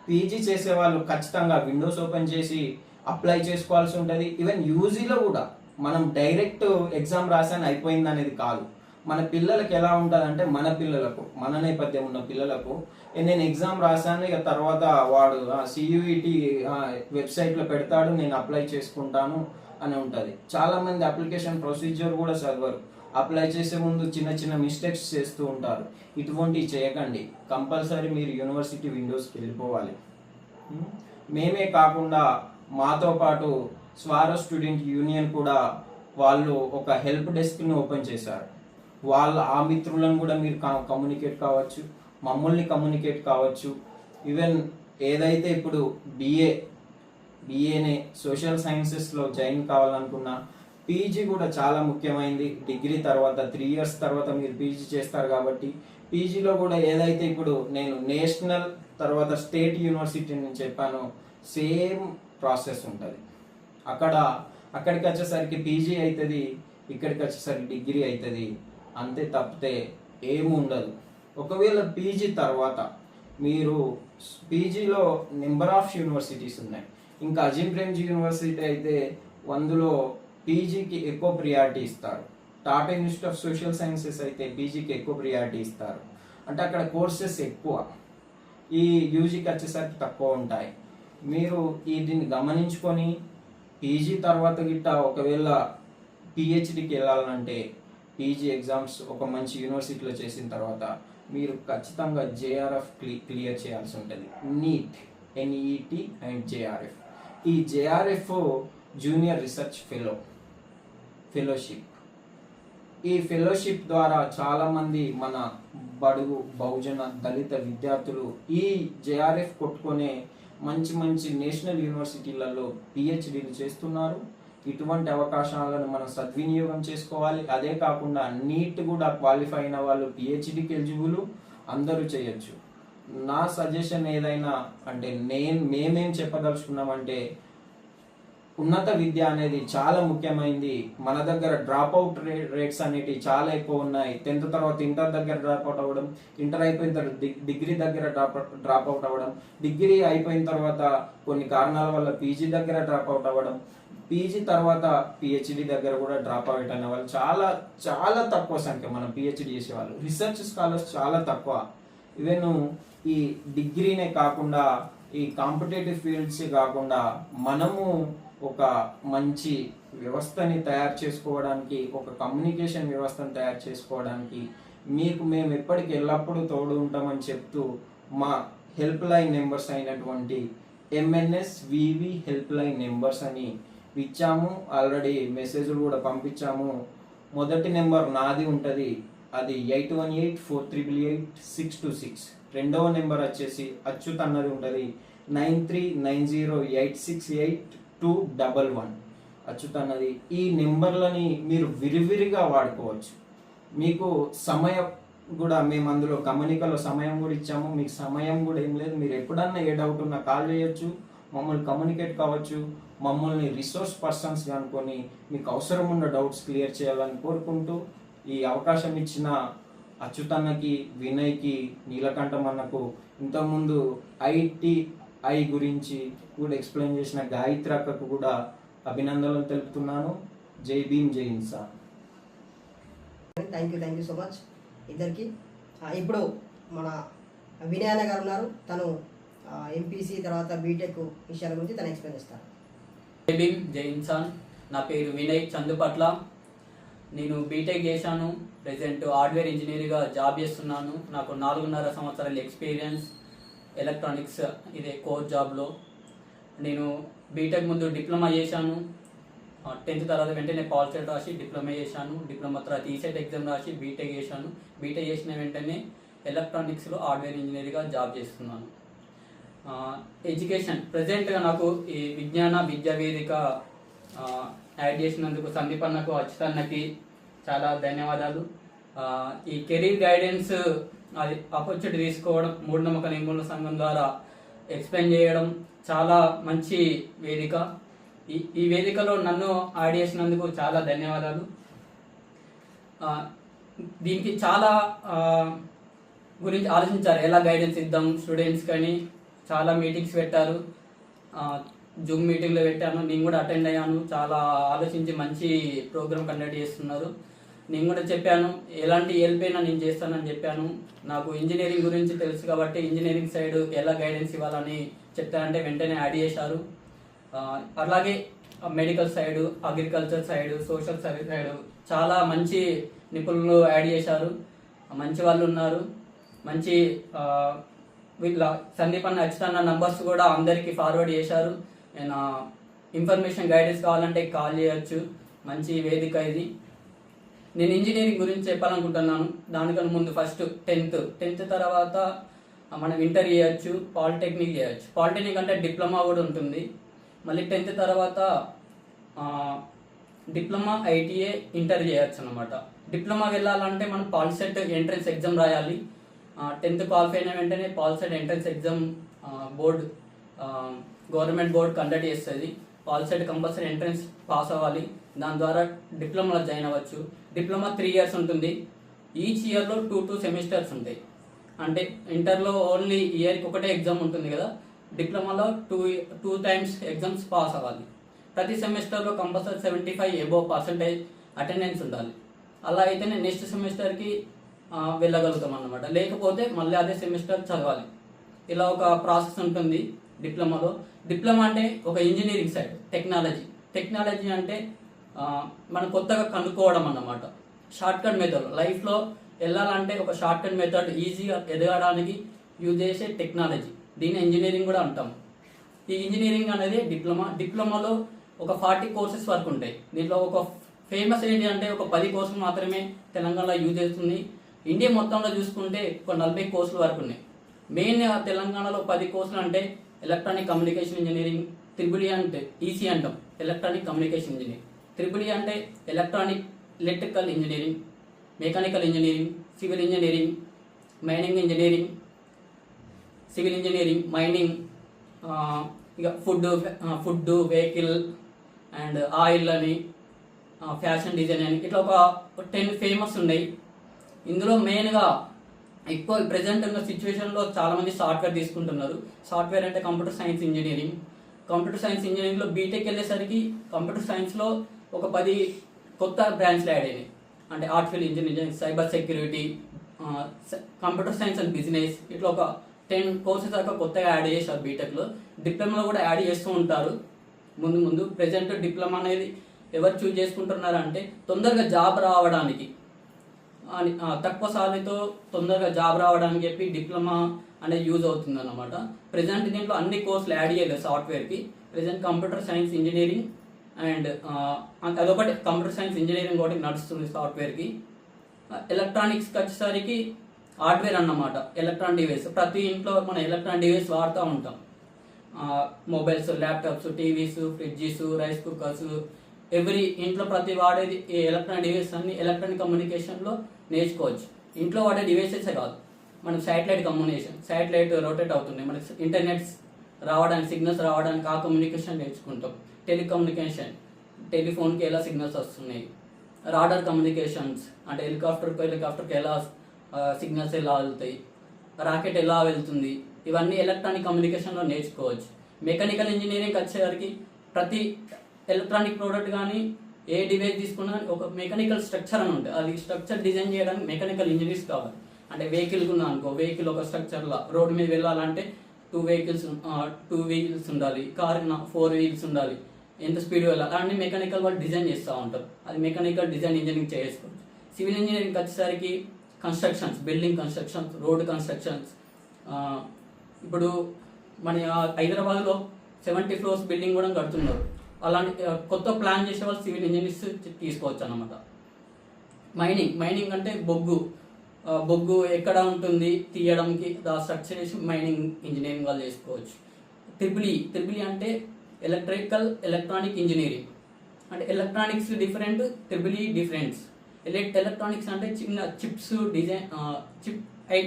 పీజీ చేసే వాళ్ళు ఖచ్చితంగా విండోస్ ఓపెన్ చేసి అప్లై చేసుకోవాల్సి ఉంటుంది. ఈవెన్ యూజీలో కూడా మనం డైరెక్ట్ ఎగ్జామ్ రాసాను అయిపోయింది అనేది కాదు. మన పిల్లలకి ఎలా ఉంటుంది అంటే, మన నేపథ్యం ఉన్న పిల్లలకు నేను ఎగ్జామ్ రాశాను, ఇక తర్వాత వాడు సియుఈటి వెబ్సైట్లో పెడతాడు, నేను అప్లై చేసుకుంటాను అని ఉంటుంది. చాలామంది అప్లికేషన్ ప్రొసీజర్ కూడా చదవరు. అప్లై చేసే ముందు చిన్న చిన్న మిస్టేక్స్ చేస్తూ ఉంటారు. ఇటువంటివి చేయకండి. కంపల్సరీ మీరు యూనివర్సిటీ విండోస్కి వెళ్ళిపోవాలి. మేమే కాకుండా మాతో పాటు స్వారో స్టూడెంట్ యూనియన్ కూడా వాళ్ళు ఒక హెల్ప్ డెస్క్ని ఓపెన్ చేశారు. ఆ మిత్రులను కూడా మీరు కమ్యూనికేట్ కావచ్చు, మమ్మల్ని కమ్యూనికేట్ కావచ్చు. ఈవెన్ ఏదైతే ఇప్పుడు బిఏనే సోషల్ సైన్సెస్లో జాయిన్ కావాలనుకున్నా, పీజీ కూడా చాలా ముఖ్యమైనది. డిగ్రీ తర్వాత 3 ఇయర్స్ తర్వాత మీరు పీజీ చేస్తారు కాబట్టి పీజీలో కూడా ఏదైతే ఇప్పుడు నేను నేషనల్ తర్వాత స్టేట్ యూనివర్సిటీ నుంచి చెప్పానో సేమ్ ప్రాసెస్ ఉంటుంది. అక్కడికి వచ్చేసరికి పీజీ అవుతుంది, ఇక్కడికి వచ్చేసరికి డిగ్రీ అవుతుంది, అంతే తప్పితే ఏమి ఉండదు. ఒకవేళ పీజీ తర్వాత మీరు పీజీలో నెంబర్ ఆఫ్ యూనివర్సిటీస్ ఉన్నాయి. ఇంకా అజిమ్ ప్రేమ్జీ యూనివర్సిటీ అయితే అందులో పీజీకి ఎక్కువ ప్రియారిటీ ఇస్తారు. Tata institute of social sciences అయితే పీజీకి ఎక్కువ ప్రియారిటీ ఇస్తారు. అంటే అక్కడ కోర్సెస్ ఎక్కువ, ఈ యూజీకి వచ్చేసరికి తక్కువ ఉంటాయి. మీరు దీన్ని గమనించుకొని పీజీ తర్వాత గిట్ట ఒకవేళ పిహెచ్డికి వెళ్ళాలంటే పీజీ ఎగ్జామ్స్ ఒక మంచి యూనివర్సిటీలో చేసిన తర్వాత మీరు ఖచ్చితంగా జేఆర్ఎఫ్ క్లియర్ చేయాల్సి ఉంటుంది. NEET, NET and JRF. ఈ జేఆర్ఎఫ్ జూనియర్ రీసెర్చ్ ఫెలోషిప్. ఈ ఫెలోషిప్ ద్వారా చాలామంది మన బడుగు బహుజన దళిత విద్యార్థులు ఈ జేఆర్ఎఫ్ కొట్టుకునే మంచి మంచి నేషనల్ యూనివర్సిటీలలో పిహెచ్డీలు చేస్తున్నారు. ఇటువంటి అవకాశాలను మనం సద్వినియోగం చేసుకోవాలి. అదే కాకుండా నీట్ కూడా క్వాలిఫై అయిన వాళ్ళు పిహెచ్డికి ఎలిజిబుల్, అందరూ చేయొచ్చు. నా సజెషన్ ఏదైనా అంటే మేమేం చెప్పదలుచుకున్నామంటే ఉన్నత విద్య అనేది చాలా ముఖ్యమైనది. మన దగ్గర డ్రాప్ అవుట్ రేట్స్ అనేవి చాలా ఎక్కువ ఉన్నాయి. 10th తర్వాత ఇంటర్ దగ్గర డ్రాప్ అవుట్ అవ్వడం, ఇంటర్ అయిపోయిన తర్వాత డిగ్రీ దగ్గర డ్రాప్ అవుట్ అవ్వడం, డిగ్రీ అయిపోయిన తర్వాత కొన్ని కారణాల వల్ల పీజీ దగ్గర డ్రాప్ అవుట్ అవ్వడం, పీజీ తర్వాత పిహెచ్డి దగ్గర కూడా డ్రాప్ అవుట్ అయిన వాళ్ళు చాలా చాలా తక్కువ సంఖ్య. మనం పిహెచ్డి చేసేవాళ్ళు, రీసెర్చ్ స్కాలర్స్ చాలా తక్కువ. ఈవెన్ ఈ డిగ్రీనే కాకుండా ఈ కాంపిటేటివ్ ఫీల్డ్స్ కాకుండా మనము ఒక మంచి వ్యవస్థని తయారు చేసుకోవడానికి, ఒక కమ్యూనికేషన్ వ్యవస్థను తయారు చేసుకోవడానికి మీకు మేము ఎప్పటికి ఎల్లప్పుడూ తోడు ఉంటామని చెప్తూ మా హెల్ప్ లైన్ నెంబర్స్ అయినటువంటి MNSVV హెల్ప్ లైన్ నెంబర్స్ అని ఇచ్చాము. ఆల్రెడీ మెసేజ్లు కూడా పంపించాము. మొదటి నెంబర్ నాది ఉంటుంది, అది 8184888626. రెండవ నెంబర్ వచ్చేసి అచ్యుత్ అన్నది ఉంటుంది, 9390868211. అచ్యుత్ అన్నది. ఈ నెంబర్లని మీరు విరివిరిగా వాడుకోవచ్చు. మీకు సమయం కూడా మేము అందులో గమనికలో సమయం కూడా ఇచ్చాము. మీకు సమయం కూడా ఏం లేదు, మీరు ఎప్పుడన్నా ఏ డౌట్ ఉన్నా కాల్ చేయొచ్చు, మమ్మల్ని కమ్యూనికేట్ కావచ్చు, మమ్మల్ని రిసోర్స్ పర్సన్స్గా అనుకొని మీకు అవసరం ఉన్న డౌట్స్ క్లియర్ చేయాలని కోరుకుంటూ ఈ అవకాశం ఇచ్చిన అచ్యుతన్నకి, వినయ్కి, నీలకంఠం అన్నకు, ఇంతకుముందు ITI గురించి కూడా ఎక్స్ప్లెయిన్ చేసిన గాయత్రి అక్కకు కూడా అభినందనలు తెలుపుతున్నాను. జై భీమ్, జై Insaan. Thank you so much ఇద్దరికి. ఇప్పుడు మన వినయ్ అన్న గారు ఉన్నారు, తను ఎంపీసీ తర్వాత బీటెక్ విషయాల గురించి తను ఎక్స్ప్లెయిన్ చేస్తారు. జై భీమ్, జై ఇన్సాన్. నా పేరు వినయ్ చందుపట్ల. నేను బీటెక్ చేశాను. ప్రెజెంట్ హార్డ్వేర్ ఇంజనీర్గా జాబ్ చేస్తున్నాను. నాకు 4.5 సంవత్సరాల ఎక్స్పీరియన్స్ ఎలక్ట్రానిక్స్ ఇదే కోర్ జాబ్లో. నేను బీటెక్ ముందు డిప్లొమా చేశాను. 10th తర్వాత వెంటనే పాలిసెట్ రాసి డిప్లొమా చేశాను. డిప్లొమా తర్వాత ఈసెట్ ఎగ్జామ్ రాసి బీటెక్ చేశాను. బీటెక్ చేసిన వెంటనే ఎలక్ట్రానిక్స్లో హార్డ్వేర్ ఇంజనీర్గా జాబ్ చేస్తున్నాను. ఎడ్యుకేషన్ ప్రజెంట్గా నాకు ఈ విద్యా వేదిక యాడ్ చేసినందుకు సందీప్ అన్నకు, అచ్యుత్ అన్నకి చాలా ధన్యవాదాలు. ఈ కెరీర్ గైడెన్స్ అది ఆపర్చునిటీ తీసుకోవడం, మూఢనమ్మక నిర్మూలన సంఘం ద్వారా ఎక్స్ప్లెయిన్ చేయడం చాలా మంచి వేదిక. ఈ వేదికలో నన్ను యాడ్ చేసినందుకు చాలా ధన్యవాదాలు. దీనికి చాలా గురించి ఆలోచించారు, ఎలా గైడెన్స్ ఇద్దాం స్టూడెంట్స్ కానీ. చాలా మీటింగ్స్ పెట్టారు, జూమ్ మీటింగ్లో పెట్టాను, నేను కూడా అటెండ్ అయ్యాను. చాలా ఆలోచించి మంచి ప్రోగ్రామ్ కండక్ట్ చేస్తున్నారు. నేను కూడా చెప్పాను, ఎలాంటి హెల్ప్ అయినా నేను చేస్తానని చెప్పాను. నాకు ఇంజనీరింగ్ గురించి తెలుసు కాబట్టి ఇంజనీరింగ్ సైడ్ ఎలా గైడెన్స్ ఇవ్వాలని చెప్తానంటే వెంటనే యాడ్ చేశారు. అలాగే medical side, agriculture side, social service side చాలా మంచి నిపుణులు యాడ్ చేశారు. మంచి వాళ్ళు ఉన్నారు. మంచి వీళ్ళ సందీప్ అన్న, అచ్యుత్ అన్న నంబర్స్ కూడా అందరికీ ఫార్వర్డ్ చేశారు. నేను ఇన్ఫర్మేషన్ గైడెన్స్ కావాలంటే కాల్ చేయొచ్చు. మంచి వేదిక ఇది. నేను ఇంజనీరింగ్ గురించి చెప్పాలనుకుంటున్నాను. దానికన్నా ముందు ఫస్ట్ 10th తర్వాత మనం ఇంటర్ చేయొచ్చు, పాలిటెక్నిక్ చేయొచ్చు. పాలిటెక్నిక్ అంటే డిప్లొమా కూడా ఉంటుంది. మళ్ళీ 10th తర్వాత డిప్లొమా, ITA, ఇంటర్ చేయొచ్చు అనమాట. డిప్లొమా వెళ్ళాలంటే మనం పాలిసెట్ ఎంట్రన్స్ ఎగ్జామ్ రాయాలి. 10th క్వాలిఫై అయిన వెంటనే POLYCET entrance exam board, government board conduct చేస్తుంది. పాలిసెట్ కంపల్సరీ ఎంట్రన్స్ పాస్ అవ్వాలి. దాని ద్వారా డిప్లొమాలో జాయిన్ అవ్వచ్చు. డిప్లొమా 3 years ఉంటుంది. ఈచ్ ఇయర్లో 2 సెమిస్టర్స్ ఉంటాయి. అంటే ఇంటర్లో ఓన్లీ ఇయర్కి ఒకటే ఎగ్జామ్ ఉంటుంది కదా, డిప్లొమాలో 2 times ఎగ్జామ్స్ పాస్ అవ్వాలి. ప్రతి సెమిస్టర్లో కంపల్సరీ 75% అటెండెన్స్ ఉండాలి. అలా అయితేనే నెక్స్ట్ సెమిస్టర్కి వెళ్ళగలుగుతాం అన్నమాట. లేకపోతే మళ్ళీ అదే సెమిస్టర్ చదవాలి. ఇలా ఒక ప్రాసెస్ ఉంటుంది డిప్లొమాలో. డిప్లొమా అంటే ఒక ఇంజనీరింగ్ సైడ్, టెక్నాలజీ అంటే మనం కొత్తగా కనుక్కోవడం అన్నమాట. షార్ట్ కట్ మెథడ్, లైఫ్లో వెళ్ళాలంటే ఒక షార్ట్ కట్ మెథడ్ ఈజీగా ఎదగడానికి యూజ్ చేసే టెక్నాలజీ, దీన్ని ఇంజనీరింగ్ కూడా అంటాం. ఈ ఇంజనీరింగ్ అనేది డిప్లొమాలో ఒక 40 కోర్సెస్ వరకు ఉంటాయి. దీంట్లో ఒక ఫేమస్ ఏంటి అంటే ఒక 10 కోర్సులు మాత్రమే తెలంగాణలో యూజ్ చేస్తుంది. ఇండియా మొత్తంలో చూసుకుంటే ఒక 40 కోర్సులు వరకు ఉన్నాయి. మెయిన్ తెలంగాణలో 10 కోర్సులు అంటే ఎలక్ట్రానిక్ కమ్యూనికేషన్ ఇంజనీరింగ్, త్రిబుల్ అంటే ఈసీ అంటాం, ఎలక్ట్రానిక్ కమ్యూనికేషన్ ఇంజనీరింగ్. త్రిబుల్ అంటే electrical engineering, mechanical engineering, civil engineering, mining engineering, civil engineering, mining, ఇక ఫుడ్ వెహికల్ అండ్ ఆయిల్ అని, ఫ్యాషన్ డిజైన్ అని, ఇట్లా ఒక 10 ఫేమస్ ఉన్నాయి. ఇందులో మెయిన్గా ఎక్కువ ప్రజెంట్ ఉన్న సిచ్యువేషన్లో చాలామంది సాఫ్ట్వేర్ తీసుకుంటున్నారు. సాఫ్ట్వేర్ అంటే కంప్యూటర్ సైన్స్ ఇంజనీరింగ్లో బీటెక్ వెళ్ళేసరికి కంప్యూటర్ సైన్స్లో ఒక 10 కొత్త బ్రాంచ్లు యాడ్ అయినాయి. అంటే artificial intelligence, cyber security, computer science and business, ఇట్లా ఒక 10 కోర్సెస్ దాకా కొత్తగా యాడ్ చేశారు బీటెక్లో. డిప్లొమాలో కూడా యాడ్ చేస్తూ ఉంటారు ముందు. ప్రజెంట్ డిప్లొమా అనేది ఎవరు చూజ్ చేసుకుంటున్నారంటే తొందరగా జాబ్ రావడానికి, తక్కువ సాలరీతో తొందరగా జాబ్ రావడానికి చెప్పి డిప్లొమా అనేది యూజ్ అవుతుంది అన్నమాట. ప్రజెంట్ దీంట్లో అన్ని కోర్సులు యాడ్ చేయలేదు సాఫ్ట్వేర్కి. Present computer science engineering and అదొకటి కంప్యూటర్ సైన్స్ ఇంజనీరింగ్ ఒకటి నడుస్తుంది సాఫ్ట్వేర్కి. ఎలక్ట్రానిక్స్కి వచ్చేసరికి హార్డ్వేర్ అన్నమాట, ఎలక్ట్రానిక్ డివైస్. ప్రతి ఇంట్లో మనం ఎలక్ట్రానిక్ డివైస్ వాడుతూ ఉంటాం. Mobiles, laptops, TVs, fridges, rice cookers, every ఇంట్లో ప్రతి వాడేది ఈ ఎలక్ట్రానిక్ డివైస్ అన్ని ఎలక్ట్రానిక్ కమ్యూనికేషన్లో నేర్చుకోవచ్చు. ఇంట్లో వాడే డివైసెసే కాదు, మనకు శాటిలైట్ రొటేట్ అవుతుంది, మనకి ఇంటర్నెట్స్ రావడానికి, సిగ్నల్స్ రావడానికి ఆ కమ్యూనికేషన్ నేర్చుకుంటాం. టెలికమ్యూనికేషన్, టెలిఫోన్కి ఎలా సిగ్నల్స్ వస్తున్నాయి, రాడార్ కమ్యూనికేషన్స్ అంటే హెలికాప్టర్కి ఎలా సిగ్నల్స్ ఎలా వెళ్తాయి, రాకెట్ ఎలా వెళ్తుంది, ఇవన్నీ ఎలక్ట్రానిక్ కమ్యూనికేషన్లో నేర్చుకోవచ్చు. మెకానికల్ ఇంజనీరింగ్ వచ్చేసరికి ప్రతి ఎలక్ట్రానిక్ ప్రోడక్ట్ కానీ ఏ డివైస్ తీసుకున్నా ఒక మెకానికల్ స్ట్రక్చర్ అని ఉంటుంది. అది స్ట్రక్చర్ డిజైన్ చేయడానికి మెకానికల్ ఇంజనీర్స్ కావాలి. అంటే వెహికల్ ఉన్నా అనుకో, వెహికల్ ఒక స్ట్రక్చర్లో రోడ్ మీద వెళ్ళాలంటే 2 వీల్స్ ఉండాలి, కార్ 4 వీల్స్ ఉండాలి, ఎంత స్పీడ్ వెళ్ళాలి, అన్ని మెకానికల్ వాళ్ళు డిజైన్ చేస్తూ ఉంటారు. అది మెకానికల్ డిజైన్ ఇంజనీరింగ్ చేసుకోవచ్చు. సివిల్ ఇంజనీరింగ్ వచ్చేసరికి constructions, building constructions, road constructions. ఇప్పుడు మన హైదరాబాద్లో 70 ఫ్లోర్స్ బిల్డింగ్ కూడా కడుతున్నారు. అలాంటి కొత్త ప్లాన్ చేసే వాళ్ళు సివిల్ ఇంజనీర్స్ తీసుకోవచ్చు అన్నమాట. మైనింగ్ అంటే బొగ్గు ఎక్కడ ఉంటుంది తీయడానికి స్ట్రక్చర్ చేసి మైనింగ్ ఇంజనీరింగ్ వాళ్ళు చేసుకోవచ్చు. త్రిబుల్ అంటే ఎలక్ట్రానిక్ ఇంజనీరింగ్. అంటే ఎలక్ట్రానిక్స్ డిఫరెంట్, డిఫరెంట్స్. ఎలక్ట్రానిక్స్ అంటే చిన్న చిప్స్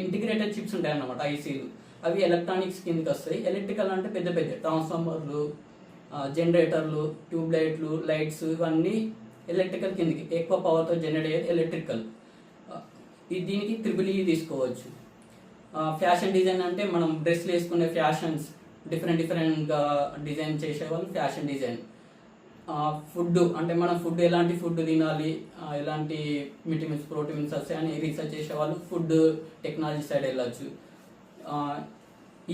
ఇంటిగ్రేటెడ్ చిప్స్ ఉంటాయి అన్నమాట, ఐసీలు. అవి ఎలక్ట్రానిక్స్ కిందకి వస్తాయి. ఎలక్ట్రికల్ అంటే పెద్ద ట్రాన్స్ఫార్మర్లు, జనరేటర్లు, ట్యూబ్లైట్లు, లైట్స్, ఇవన్నీ ఎలక్ట్రికల్ కిందకి, ఎక్కువ పవర్తో జనరేట్ అయ్యేది ఎలక్ట్రికల్. దీనికి త్రిబుల్ తీసుకోవచ్చు. ఫ్యాషన్ డిజైన్ అంటే మనం డ్రెస్లు వేసుకునే ఫ్యాషన్స్, డిఫరెంట్గా డిజైన్ చేసేవాళ్ళు ఫ్యాషన్ డిజైన్. ఫుడ్ అంటే మనం ఎలాంటి ఫుడ్ తినాలి, ఎలాంటి విటమిన్స్, ప్రోటీన్స్ వస్తాయి అని రీసెర్చ్ చేసేవాళ్ళు ఫుడ్ టెక్నాలజీ సైడ్ వెళ్ళచ్చు.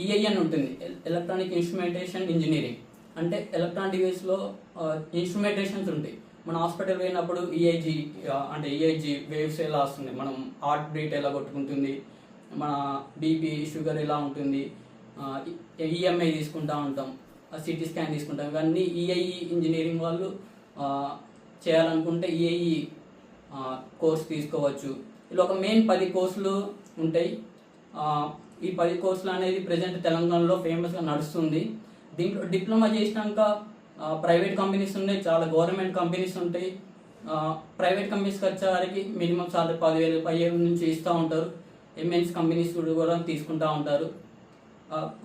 ఈఐ అని ఉంటుంది, ఎలక్ట్రానిక్ ఇన్స్ట్రుమెంటేషన్ ఇంజనీరింగ్. అంటే ఎలక్ట్రానిక్ డివైస్లో ఇన్స్ట్రుమెంటేషన్స్ ఉంటాయి. మన హాస్పిటల్ పోయినప్పుడు ఈఐజీ వేవ్స్ ఎలా వస్తుంది, మనం హార్ట్ బీట్ ఎలా కొట్టుకుంటుంది, మన బీపీ షుగర్ ఎలా ఉంటుంది, ఈఎంఐ తీసుకుంటూ ఉంటాం, సిటీ స్కాన్ తీసుకుంటాం. ఇవన్నీ ఈఐ ఇంజనీరింగ్ వాళ్ళు చేయాలనుకుంటే ఈఐ కోర్స్ తీసుకోవచ్చు. ఇలా ఒక మెయిన్ 10 కోర్సులు ఉంటాయి. ఈ 10 కోర్సులు అనేది ప్రజెంట్ తెలంగాణలో ఫేమస్గా నడుస్తుంది. దీంట్లో డిప్లొమా చేసినాక ప్రైవేట్ కంపెనీస్ ఉన్నాయి, చాలా గవర్నమెంట్ కంపెనీస్ ఉంటాయి. ప్రైవేట్ కంపెనీస్కి వచ్చేవారికి మినిమం సాలరీ 10,000 నుంచి ఇస్తూ ఉంటారు. ఎంఎన్స్ కంపెనీస్ కూడా తీసుకుంటూ ఉంటారు.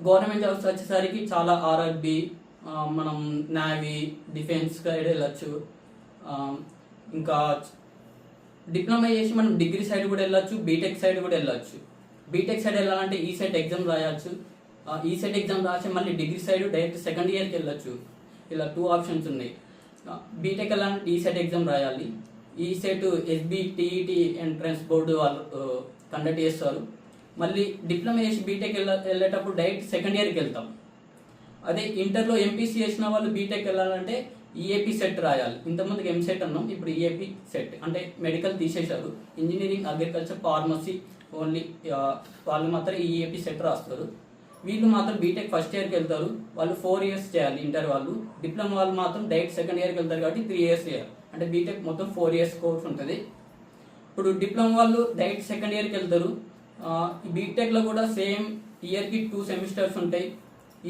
గవర్నమెంట్ జాబ్స్ వచ్చేసరికి చాలా ఆర్ఆర్బి, మనం నేవీ, డిఫెన్స్ సైడ్ వెళ్ళచ్చు. ఇంకా డిప్లొమా చేసి మనం డిగ్రీ సైడ్ కూడా వెళ్ళచ్చు, బీటెక్ సైడ్ కూడా వెళ్ళచ్చు. బీటెక్ సైడ్ వెళ్ళాలంటే ఈసెట్ ఎగ్జామ్ రాయొచ్చు. ఈసెట్ ఎగ్జామ్ రాసి మళ్ళీ డిగ్రీ సైడ్ డైరెక్ట్ సెకండ్ ఇయర్కి వెళ్ళచ్చు. ఇలా 2 ఆప్షన్స్ ఉన్నాయి. బీటెక్ వెళ్ళాలంటే ఈసెట్ ఎగ్జామ్ రాయాలి. ఈ set SB TET entrance board వాళ్ళు కండక్ట్ చేస్తారు. మళ్ళీ డిప్లొమా చేసి బీటెక్ వెళ్ళేటప్పుడు డైరెక్ట్ సెకండ్ ఇయర్కి వెళ్తాం. అదే ఇంటర్లో ఎంపీసీ చేసిన వాళ్ళు బీటెక్ వెళ్ళాలంటే ఈఏపీ సెట్ రాయాలి. ఇంతకుముందుకు ఎంసెట్ అన్నాం, ఇప్పుడు ఈఏపీ సెట్. అంటే మెడికల్ తీసేశారు, ఇంజనీరింగ్, అగ్రికల్చర్, ఫార్మసీ ఓన్లీ వాళ్ళు మాత్రం ఈఏపీ సెట్ రాస్తారు. వీళ్ళు మాత్రం బీటెక్ ఫస్ట్ ఇయర్కి వెళ్తారు, వాళ్ళు 4 years చేయాలి ఇంటర్ వాళ్ళు. డిప్లొమా వాళ్ళు మాత్రం డైరెక్ట్ సెకండ్ ఇయర్కి వెళ్తారు కాబట్టి 3 years చేయాలి. అంటే బీటెక్ మొత్తం 4 years కోర్స్ ఉంటుంది. ఇప్పుడు డిప్లొమా వాళ్ళు డైరెక్ట్ సెకండ్ ఇయర్కి వెళ్తారు. బీటెక్లో కూడా సేమ్ ఇయర్కి 2 semesters ఉంటాయి.